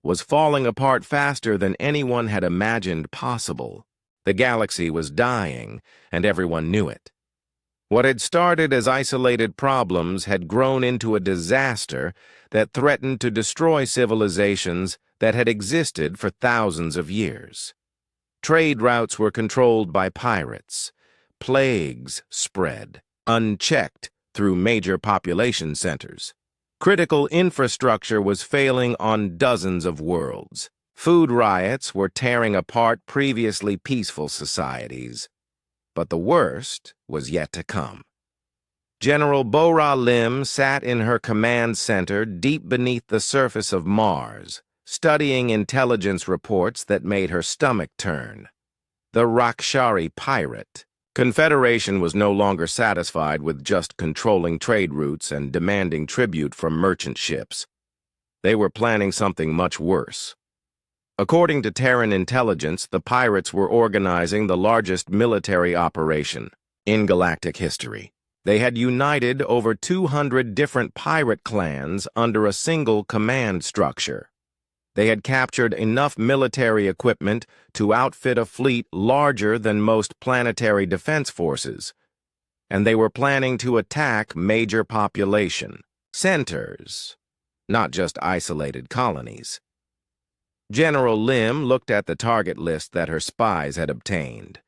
was falling apart faster than anyone had imagined possible. The galaxy was dying, and everyone knew it. What had started as isolated problems had grown into a disaster that threatened to destroy civilizations that had existed for thousands of years. Trade routes were controlled by pirates. Plagues spread, unchecked, through major population centers. Critical infrastructure was failing on dozens of worlds. Food riots were tearing apart previously peaceful societies. But the worst was yet to come. General Bora Lim sat in her command center deep beneath the surface of Mars, studying intelligence reports that made her stomach turn. The Rakshari pirate, Confederation was no longer satisfied with just controlling trade routes and demanding tribute from merchant ships. They were planning something much worse. According to Terran intelligence, the pirates were organizing the largest military operation in galactic history. They had united over 200 different pirate clans under a single command structure. They had captured enough military equipment to outfit a fleet larger than most planetary defense forces, and they were planning to attack major population centers, not just isolated colonies. General Lim looked at the target list that her spies had obtained.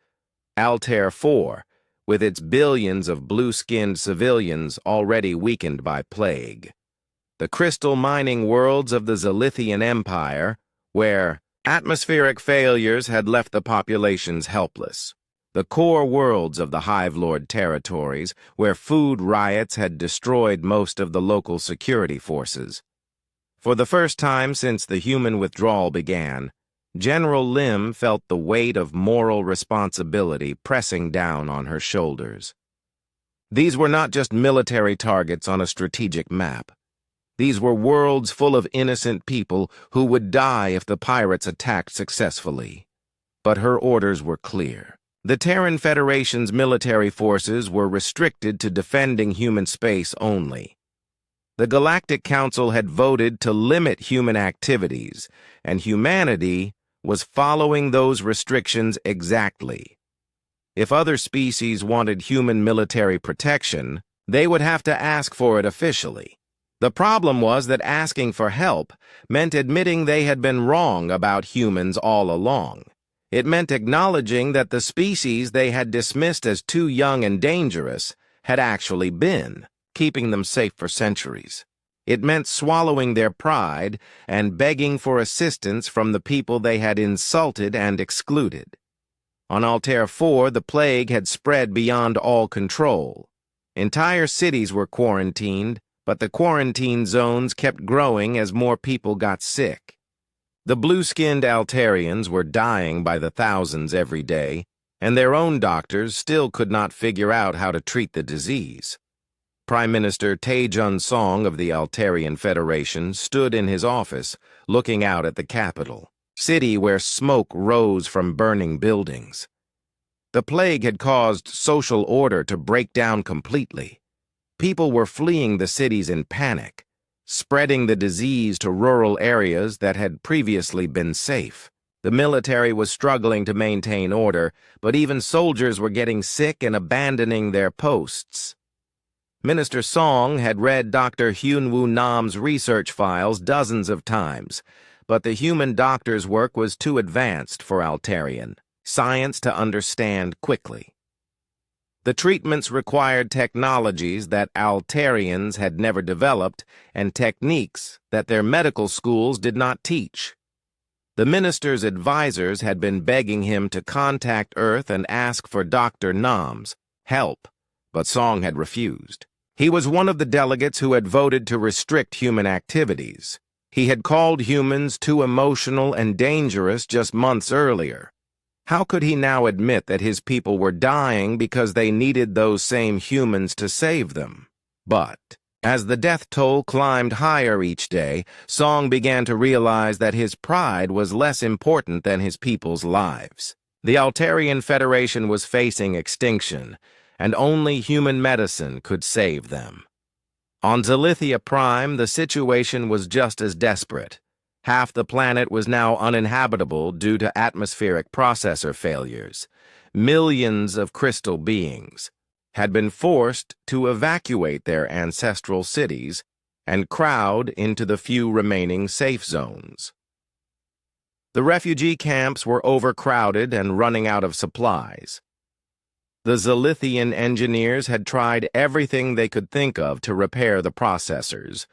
Altair 4, with its billions of blue-skinned civilians already weakened by plague. The crystal mining worlds of the Zilithian Empire, where atmospheric failures had left the populations helpless. The core worlds of the Hive Lord territories, where food riots had destroyed most of the local security forces. For the first time since the human withdrawal began, General Lim felt the weight of moral responsibility pressing down on her shoulders. These were not just military targets on a strategic map. These were worlds full of innocent people who would die if the pirates attacked successfully. But her orders were clear. The Terran Federation's military forces were restricted to defending human space only. The Galactic Council had voted to limit human activities, and humanity was following those restrictions exactly. If other species wanted human military protection, they would have to ask for it officially. The problem was that asking for help meant admitting they had been wrong about humans all along. It meant acknowledging that the species they had dismissed as too young and dangerous had actually been, keeping them safe for centuries. It meant swallowing their pride and begging for assistance from the people they had insulted and excluded. On Altair 4, the plague had spread beyond all control. Entire cities were quarantined, but the quarantine zones kept growing as more people got sick. The blue-skinned Altarians were dying by the thousands every day, and their own doctors still could not figure out how to treat the disease. Prime Minister Taejun Song of the Altarian Federation stood in his office, looking out at the capital, city where smoke rose from burning buildings. The plague had caused social order to break down completely. People were fleeing the cities in panic, spreading the disease to rural areas that had previously been safe. The military was struggling to maintain order, but even soldiers were getting sick and abandoning their posts. Minister Song had read Dr. Hyunwoo Nam's research files dozens of times, but the human doctor's work was too advanced for Altarian science to understand quickly. The treatments required technologies that Altarians had never developed and techniques that their medical schools did not teach. The minister's advisors had been begging him to contact Earth and ask for Dr. Nam's help, but Song had refused. He was one of the delegates who had voted to restrict human activities. He had called humans too emotional and dangerous just months earlier. How could he now admit that his people were dying because they needed those same humans to save them? But as the death toll climbed higher each day, Song began to realize that his pride was less important than his people's lives. The Altarian Federation was facing extinction, and only human medicine could save them. On Zilithia Prime, the situation was just as desperate. Half the planet was now uninhabitable due to atmospheric processor failures. Millions of crystal beings had been forced to evacuate their ancestral cities and crowd into the few remaining safe zones. The refugee camps were overcrowded and running out of supplies. The Zilithian engineers had tried everything they could think of to repair the processors,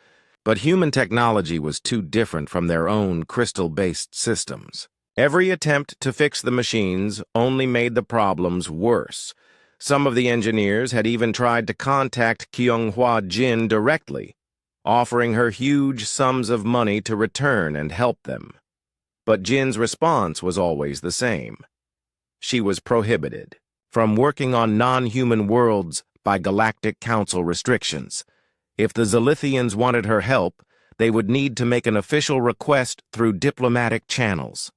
but human technology was too different from their own crystal-based systems. Every attempt to fix the machines only made the problems worse. Some of the engineers had even tried to contact Kyunghwa Jin directly, offering her huge sums of money to return and help them. But Jin's response was always the same. She was prohibited. from working on non-human worlds by Galactic Council restrictions. If the Zilithians wanted her help, they would need to make an official request through diplomatic channels.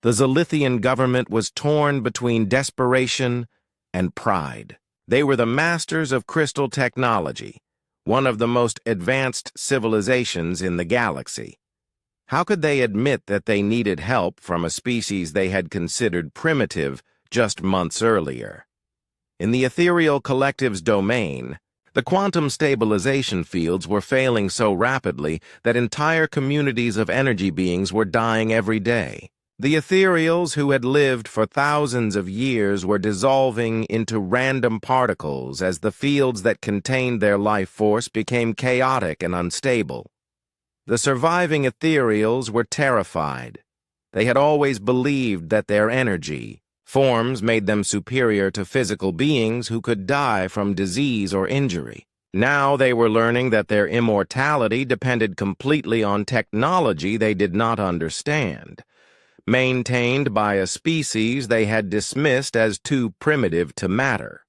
The Zilithian government was torn between desperation and pride. They were the masters of crystal technology, one of the most advanced civilizations in the galaxy. How could they admit that they needed help from a species they had considered primitive just months earlier? In the ethereal collective's domain, the quantum stabilization fields were failing so rapidly that entire communities of energy beings were dying every day. The ethereals who had lived for thousands of years were dissolving into random particles as the fields that contained their life force became chaotic and unstable. The surviving ethereals were terrified. They had always believed that their energy, forms made them superior to physical beings who could die from disease or injury. Now they were learning that their immortality depended completely on technology they did not understand, maintained by a species they had dismissed as too primitive to matter.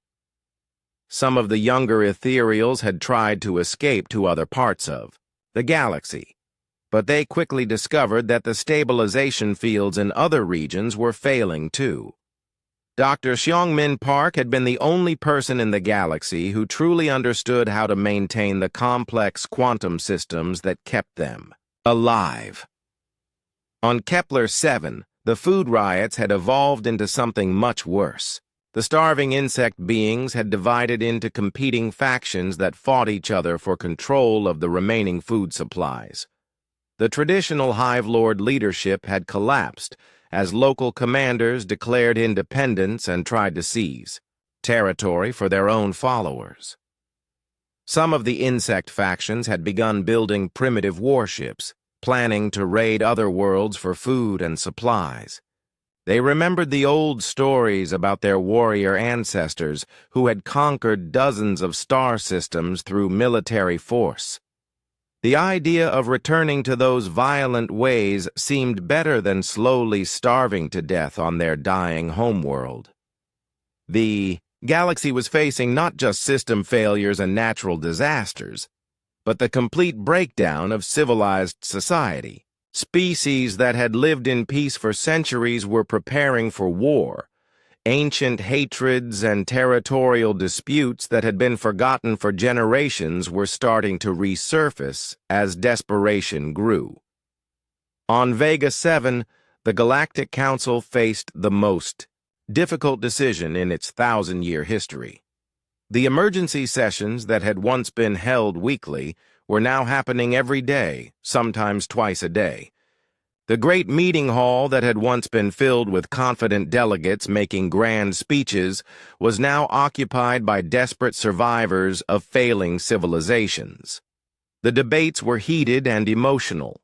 Some of the younger ethereals had tried to escape to other parts of the galaxy, but they quickly discovered that the stabilization fields in other regions were failing too. Dr. Xiongmin Park had been the only person in the galaxy who truly understood how to maintain the complex quantum systems that kept them alive. On Kepler 7, the food riots had evolved into something much worse. The starving insect beings had divided into competing factions that fought each other for control of the remaining food supplies. The traditional Hive Lord leadership had collapsed as local commanders declared independence and tried to seize territory for their own followers. Some of the insect factions had begun building primitive warships, planning to raid other worlds for food and supplies. They remembered the old stories about their warrior ancestors who had conquered dozens of star systems through military force. The idea of returning to those violent ways seemed better than slowly starving to death on their dying homeworld. The galaxy was facing not just system failures and natural disasters, but the complete breakdown of civilized society. Species that had lived in peace for centuries were preparing for war. Ancient hatreds and territorial disputes that had been forgotten for generations were starting to resurface as desperation grew. On Vega 7, the Galactic Council faced the most difficult decision in its 1,000-year history. The emergency sessions that had once been held weekly were now happening every day, sometimes twice a day. The great meeting hall that had once been filled with confident delegates making grand speeches was now occupied by desperate survivors of failing civilizations. The debates were heated and emotional.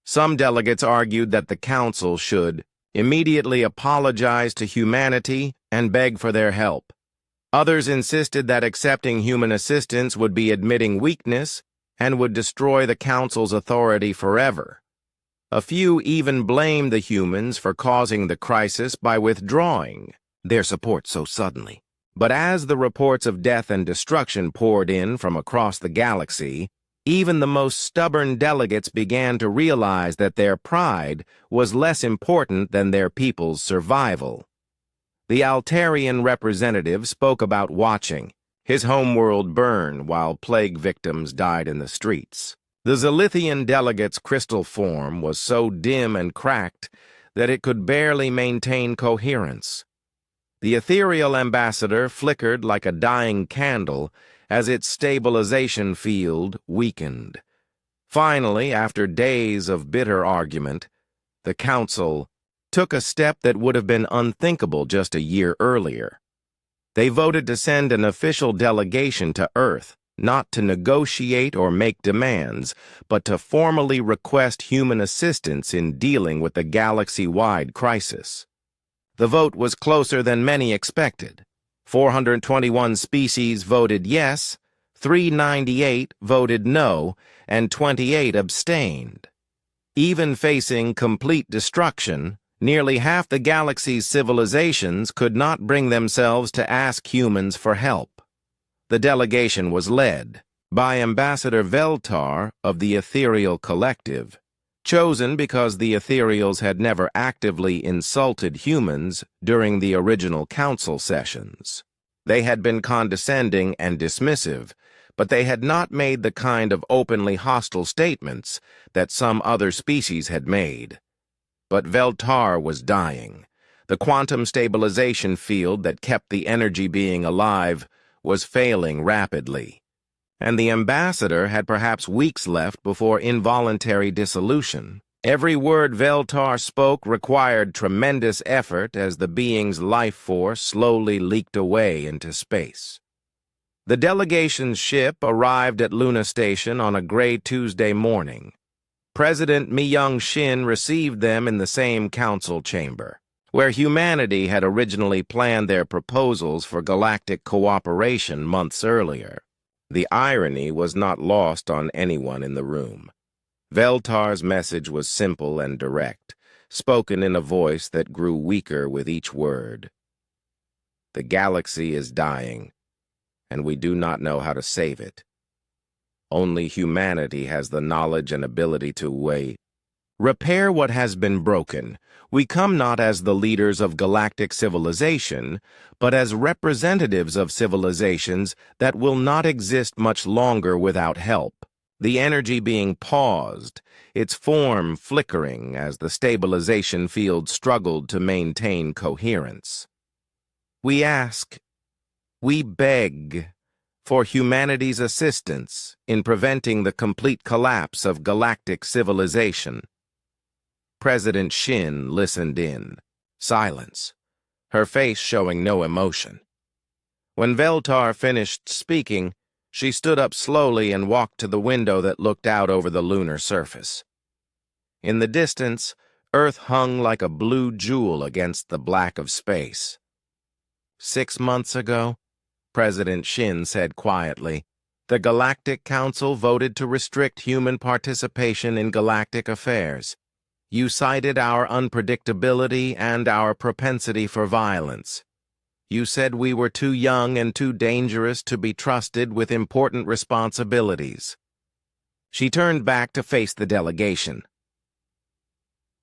Some delegates argued that the council should immediately apologize to humanity and beg for their help. Others insisted that accepting human assistance would be admitting weakness and would destroy the council's authority forever. A few even blamed the humans for causing the crisis by withdrawing their support so suddenly. But as the reports of death and destruction poured in from across the galaxy, even the most stubborn delegates began to realize that their pride was less important than their people's survival. The Altarian representative spoke about watching his homeworld burn while plague victims died in the streets. The Zilithian delegate's crystal form was so dim and cracked that it could barely maintain coherence. The ethereal ambassador flickered like a dying candle as its stabilization field weakened. Finally, after days of bitter argument, the council took a step that would have been unthinkable just a year earlier. They voted to send an official delegation to Earth, not to negotiate or make demands, but to formally request human assistance in dealing with the galaxy-wide crisis. The vote was closer than many expected. 421 species voted yes, 398 voted no, and 28 abstained. Even facing complete destruction, Nearly half the galaxy's civilizations could not bring themselves to ask humans for help. The delegation was led by Ambassador Veltar of the Ethereal Collective, chosen because the Ethereals had never actively insulted humans during the original council sessions. They had been condescending and dismissive, but they had not made the kind of openly hostile statements that some other species had made. But Veltar was dying. The quantum stabilization field that kept the energy being alive was failing rapidly, and the ambassador had perhaps weeks left before involuntary dissolution. Every word Veltar spoke required tremendous effort as the being's life force slowly leaked away into space. The delegation's ship arrived at Luna Station on a gray Tuesday morning. President Myung-shin received them in the same council chamber, where humanity had originally planned their proposals for galactic cooperation months earlier. The irony was not lost on anyone in the room. Veltar's message was simple and direct, spoken in a voice that grew weaker with each word. The galaxy is dying, and we do not know how to save it. Only humanity has the knowledge and ability to repair what has been broken. We come not as the leaders of galactic civilization, but as representatives of civilizations that will not exist much longer without help. The energy being paused, its form flickering as the stabilization field struggled to maintain coherence. We ask, we beg, for humanity's assistance in preventing the complete collapse of galactic civilization. President Shin listened in silence, her face showing no emotion. When Veltar finished speaking, she stood up slowly and walked to the window that looked out over the lunar surface. In the distance, Earth hung like a blue jewel against the black of space. 6 months ago, President Shin said quietly, the Galactic Council voted to restrict human participation in galactic affairs. You cited our unpredictability and our propensity for violence. You said we were too young and too dangerous to be trusted with important responsibilities. She turned back to face the delegation.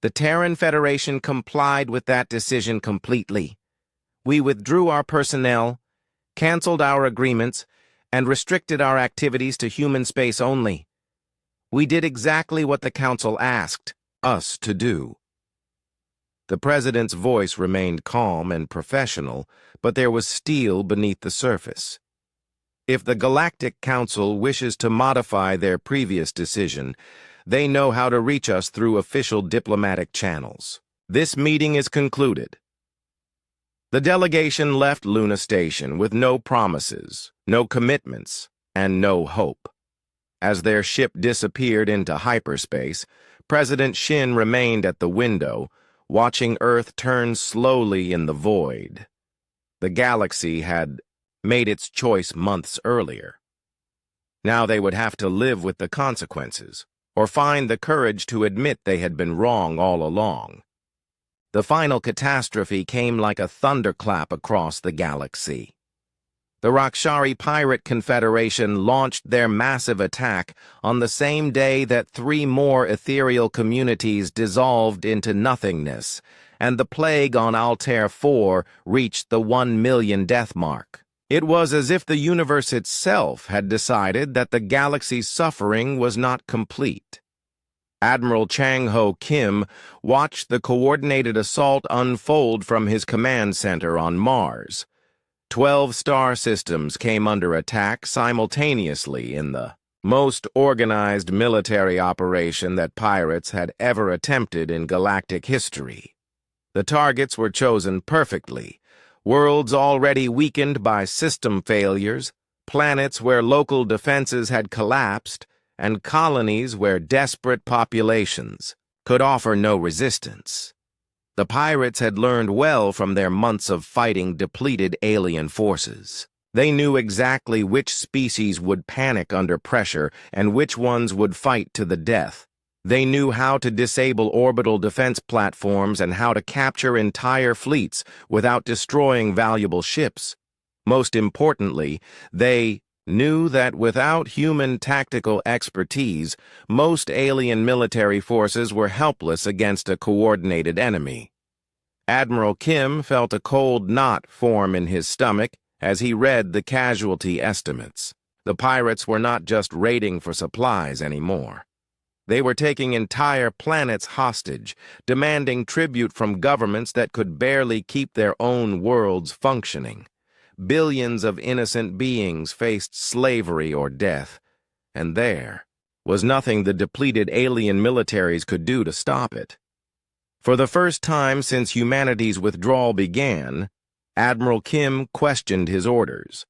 The Terran Federation complied with that decision completely. We withdrew our personnel, canceled our agreements, and restricted our activities to human space only. We did exactly what the Council asked us to do. The President's voice remained calm and professional, but there was steel beneath the surface. If the Galactic Council wishes to modify their previous decision, they know how to reach us through official diplomatic channels. This meeting is concluded. The delegation left Luna Station with no promises, no commitments, and no hope. As their ship disappeared into hyperspace, President Shin remained at the window, watching Earth turn slowly in the void. The galaxy had made its choice months earlier. Now they would have to live with the consequences, or find the courage to admit they had been wrong all along. The final catastrophe came like a thunderclap across the galaxy. The Rakshari Pirate Confederation launched their massive attack on the same day that 3 more ethereal communities dissolved into nothingness, and the plague on Altair 4 reached the 1 million death mark. It was as if the universe itself had decided that the galaxy's suffering was not complete. Admiral Chang-Ho Kim watched the coordinated assault unfold from his command center on Mars. 12 star systems came under attack simultaneously in the most organized military operation that pirates had ever attempted in galactic history. The targets were chosen perfectly: worlds already weakened by system failures, planets where local defenses had collapsed, and colonies where desperate populations could offer no resistance. The pirates had learned well from their months of fighting depleted alien forces. They knew exactly which species would panic under pressure and which ones would fight to the death. They knew how to disable orbital defense platforms and how to capture entire fleets without destroying valuable ships. Most importantly, they knew that without human tactical expertise, most alien military forces were helpless against a coordinated enemy. Admiral Kim felt a cold knot form in his stomach as he read the casualty estimates. The pirates were not just raiding for supplies anymore. They were taking entire planets hostage, demanding tribute from governments that could barely keep their own worlds functioning. Billions of innocent beings faced slavery or death, and there was nothing the depleted alien militaries could do to stop it. For the first time since humanity's withdrawal began, Admiral Kim questioned his orders.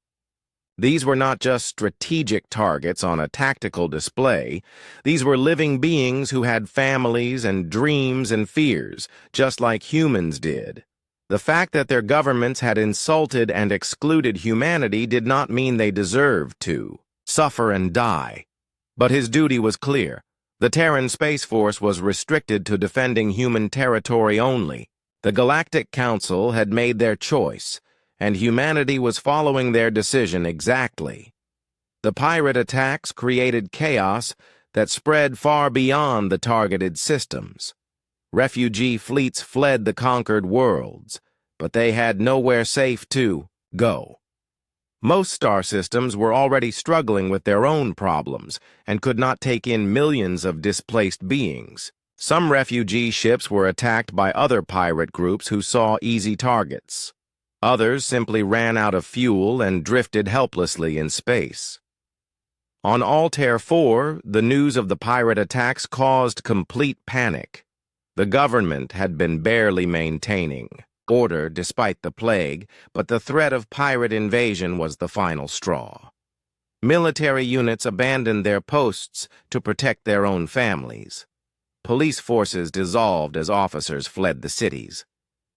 These were not just strategic targets on a tactical display. These were living beings who had families and dreams and fears, just like humans did. The fact that their governments had insulted and excluded humanity did not mean they deserved to suffer and die. But his duty was clear. The Terran Space Force was restricted to defending human territory only. The Galactic Council had made their choice, and humanity was following their decision exactly. The pirate attacks created chaos that spread far beyond the targeted systems. Refugee fleets fled the conquered worlds, but they had nowhere safe to go. Most star systems were already struggling with their own problems and could not take in millions of displaced beings. Some refugee ships were attacked by other pirate groups who saw easy targets. Others simply ran out of fuel and drifted helplessly in space. On Altair 4, the news of the pirate attacks caused complete panic. The government had been barely maintaining order despite the plague, but the threat of pirate invasion was the final straw. Military units abandoned their posts to protect their own families. Police forces dissolved as officers fled the cities.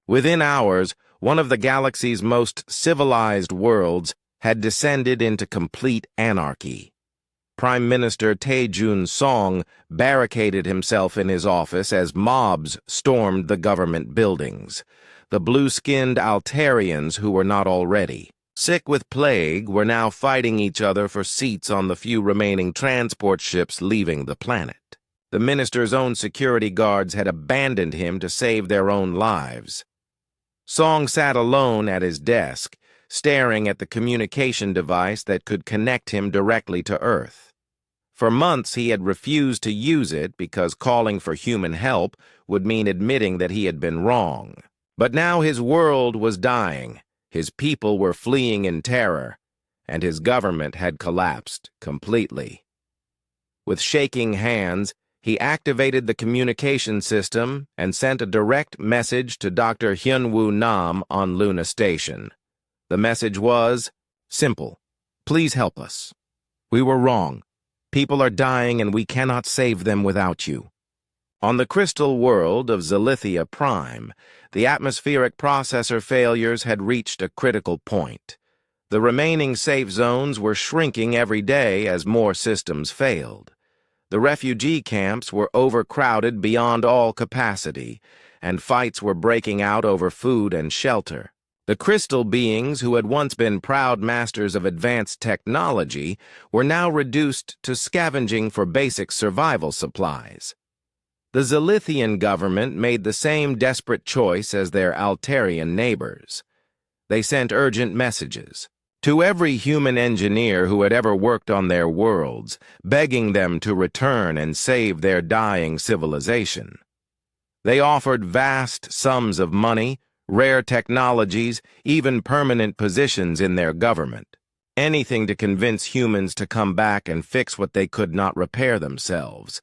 Within hours, one of the galaxy's most civilized worlds had descended into complete anarchy. Prime Minister Tae-Jun Song barricaded himself in his office as mobs stormed the government buildings. The blue-skinned Altarians who were not already sick with plague were now fighting each other for seats on the few remaining transport ships leaving the planet. The minister's own security guards had abandoned him to save their own lives. Song sat alone at his desk, staring at the communication device that could connect him directly to Earth. For months he had refused to use it because calling for human help would mean admitting that he had been wrong. But now his world was dying, his people were fleeing in terror, and his government had collapsed completely. With shaking hands, he activated the communication system and sent a direct message to Dr. Hyunwoo Nam on Luna Station. The message was simple. Please help us. We were wrong. People are dying and we cannot save them without you. On the crystal world of Zalithia Prime, the atmospheric processor failures had reached a critical point. The remaining safe zones were shrinking every day as more systems failed. The refugee camps were overcrowded beyond all capacity, and fights were breaking out over food and shelter. The crystal beings who had once been proud masters of advanced technology were now reduced to scavenging for basic survival supplies. The Zalithian government made the same desperate choice as their Altarian neighbors. They sent urgent messages to every human engineer who had ever worked on their worlds, begging them to return and save their dying civilization. They offered vast sums of money, rare technologies, even permanent positions in their government. Anything to convince humans to come back and fix what they could not repair themselves.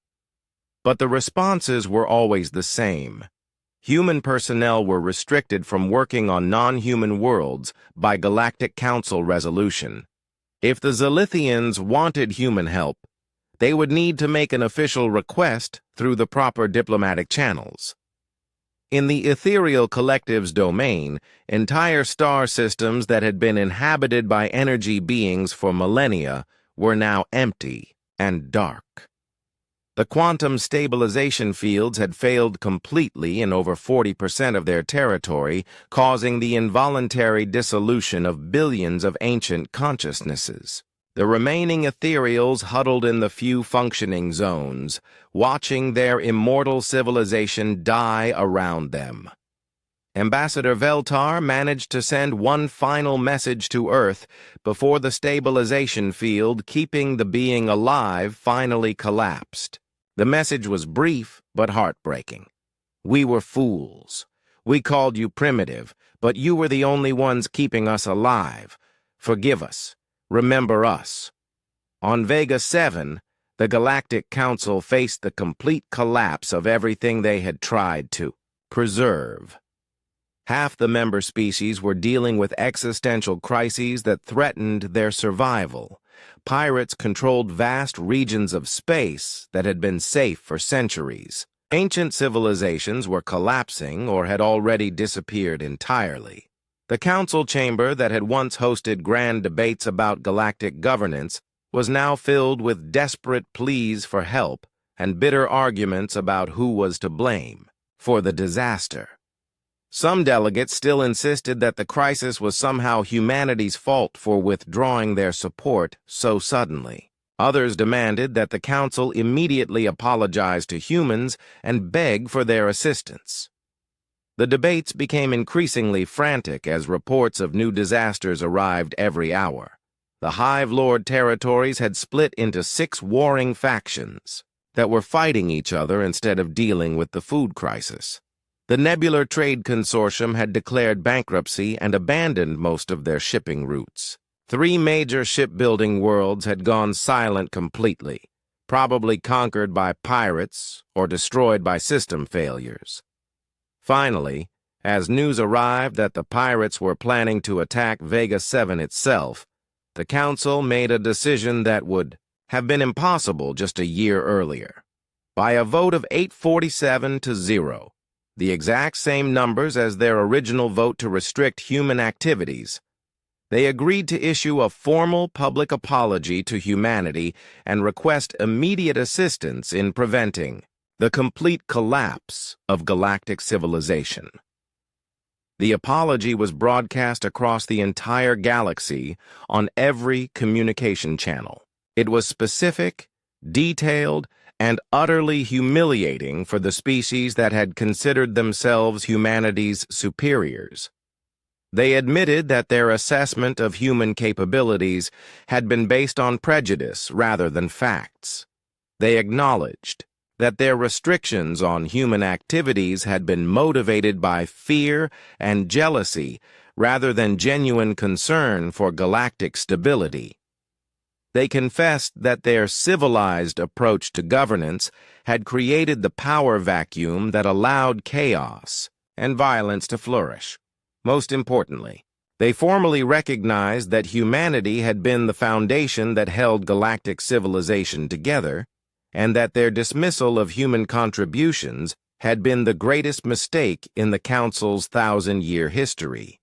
But the responses were always the same. Human personnel were restricted from working on non-human worlds by Galactic Council resolution. If the Zalithians wanted human help, they would need to make an official request through the proper diplomatic channels. In the ethereal collective's domain, entire star systems that had been inhabited by energy beings for millennia were now empty and dark. The quantum stabilization fields had failed completely in over 40% of their territory, causing the involuntary dissolution of billions of ancient consciousnesses. The remaining ethereals huddled in the few functioning zones, watching their immortal civilization die around them. Ambassador Veltar managed to send one final message to Earth before the stabilization field keeping the being alive finally collapsed. The message was brief but heartbreaking. We were fools. We called you primitive, but you were the only ones keeping us alive. Forgive us. Remember us. On Vega 7, the Galactic Council faced the complete collapse of everything they had tried to preserve. Half the member species were dealing with existential crises that threatened their survival. Pirates controlled vast regions of space that had been safe for centuries. Ancient civilizations were collapsing or had already disappeared entirely. The council chamber that had once hosted grand debates about galactic governance was now filled with desperate pleas for help and bitter arguments about who was to blame for the disaster. Some delegates still insisted that the crisis was somehow humanity's fault for withdrawing their support so suddenly. Others demanded that the council immediately apologize to humans and beg for their assistance. The debates became increasingly frantic as reports of new disasters arrived every hour. The Hive Lord territories had split into 6 warring factions that were fighting each other instead of dealing with the food crisis. The Nebular Trade Consortium had declared bankruptcy and abandoned most of their shipping routes. 3 major shipbuilding worlds had gone silent completely, probably conquered by pirates or destroyed by system failures. Finally, as news arrived that the pirates were planning to attack Vega 7 itself, the Council made a decision that would have been impossible just a year earlier. By a vote of 847 to 0, the exact same numbers as their original vote to restrict human activities, they agreed to issue a formal public apology to humanity and request immediate assistance in preventing the complete collapse of galactic civilization. The apology was broadcast across the entire galaxy on every communication channel. It was specific, detailed, and utterly humiliating for the species that had considered themselves humanity's superiors. They admitted that their assessment of human capabilities had been based on prejudice rather than facts. They acknowledged that their restrictions on human activities had been motivated by fear and jealousy rather than genuine concern for galactic stability. They confessed that their civilized approach to governance had created the power vacuum that allowed chaos and violence to flourish. Most importantly, they formally recognized that humanity had been the foundation that held galactic civilization together, and that their dismissal of human contributions had been the greatest mistake in the Council's 1,000-year history.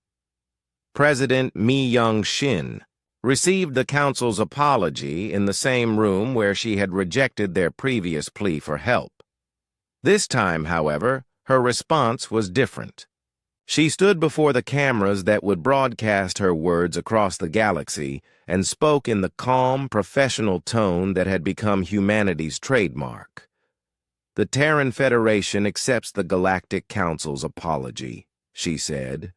President Mi Young-shin received the Council's apology in the same room where she had rejected their previous plea for help. This time, however, her response was different. She stood before the cameras that would broadcast her words across the galaxy and spoke in the calm, professional tone that had become humanity's trademark. "The Terran Federation accepts the Galactic Council's apology," she said.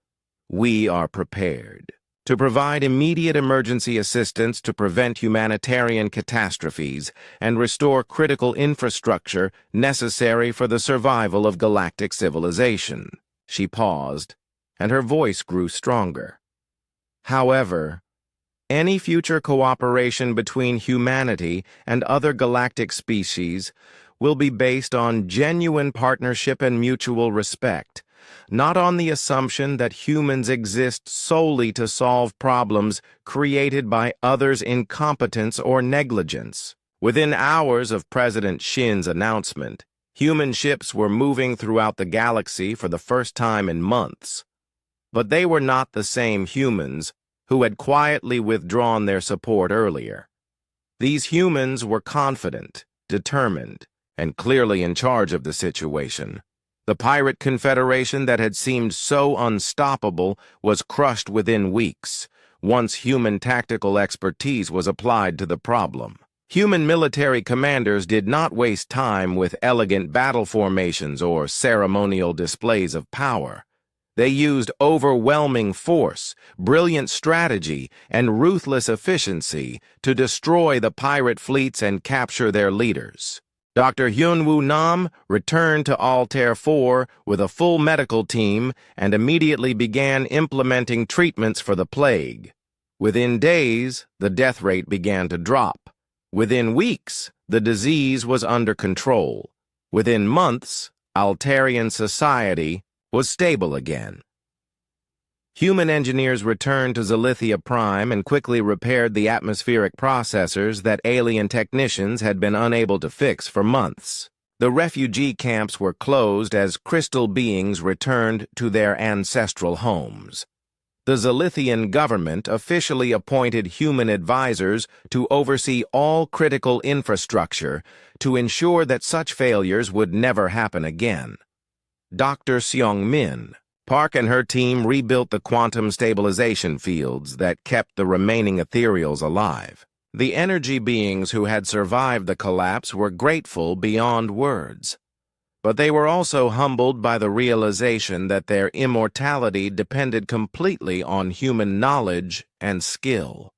"We are prepared to provide immediate emergency assistance to prevent humanitarian catastrophes and restore critical infrastructure necessary for the survival of galactic civilization." She paused, and her voice grew stronger. "However, any future cooperation between humanity and other galactic species will be based on genuine partnership and mutual respect, not on the assumption that humans exist solely to solve problems created by others' incompetence or negligence." Within hours of President Shin's announcement, human ships were moving throughout the galaxy for the first time in months. But they were not the same humans who had quietly withdrawn their support earlier. These humans were confident, determined, and clearly in charge of the situation. The pirate confederation that had seemed so unstoppable was crushed within weeks, once human tactical expertise was applied to the problem. Human military commanders did not waste time with elegant battle formations or ceremonial displays of power. They used overwhelming force, brilliant strategy, and ruthless efficiency to destroy the pirate fleets and capture their leaders. Dr. Hyun-woo Nam returned to Altair 4 with a full medical team and immediately began implementing treatments for the plague. Within days, the death rate began to drop. Within weeks, the disease was under control. Within months, Altarian society was stable again. Human engineers returned to Zalithia Prime and quickly repaired the atmospheric processors that alien technicians had been unable to fix for months. The refugee camps were closed as crystal beings returned to their ancestral homes. The Zalithian government officially appointed human advisors to oversee all critical infrastructure to ensure that such failures would never happen again. Dr. Seong-min, Park and her team rebuilt the quantum stabilization fields that kept the remaining ethereals alive. The energy beings who had survived the collapse were grateful beyond words. But they were also humbled by the realization that their immortality depended completely on human knowledge and skill.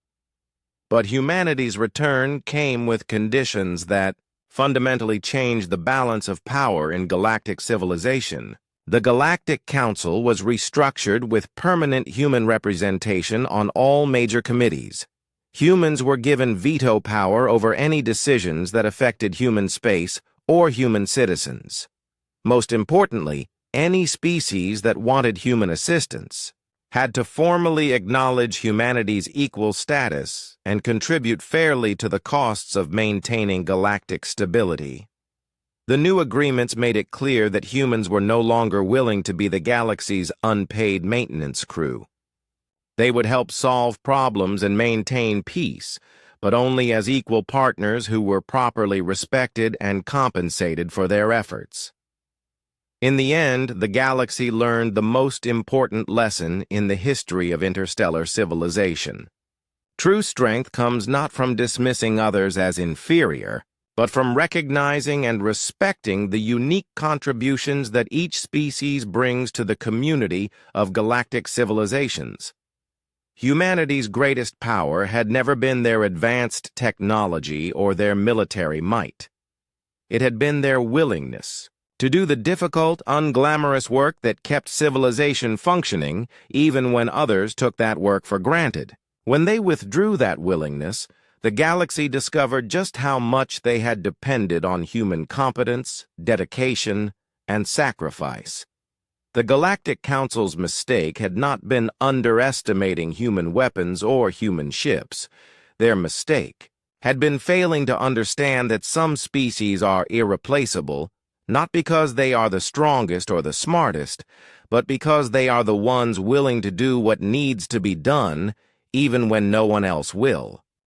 But humanity's return came with conditions that fundamentally changed the balance of power in galactic civilization. The Galactic Council was restructured with permanent human representation on all major committees. Humans were given veto power over any decisions that affected human space or human citizens. Most importantly, any species that wanted human assistance had to formally acknowledge humanity's equal status and contribute fairly to the costs of maintaining galactic stability. The new agreements made it clear that humans were no longer willing to be the galaxy's unpaid maintenance crew. They would help solve problems and maintain peace, but only as equal partners who were properly respected and compensated for their efforts. In the end, the galaxy learned the most important lesson in the history of interstellar civilization. True strength comes not from dismissing others as inferior, but from recognizing and respecting the unique contributions that each species brings to the community of galactic civilizations. Humanity's greatest power had never been their advanced technology or their military might. It had been their willingness to do the difficult, unglamorous work that kept civilization functioning even when others took that work for granted. When they withdrew that willingness, the galaxy discovered just how much they had depended on human competence, dedication, and sacrifice. The Galactic Council's mistake had not been underestimating human weapons or human ships. Their mistake had been failing to understand that some species are irreplaceable, not because they are the strongest or the smartest, but because they are the ones willing to do what needs to be done, even when no one else will.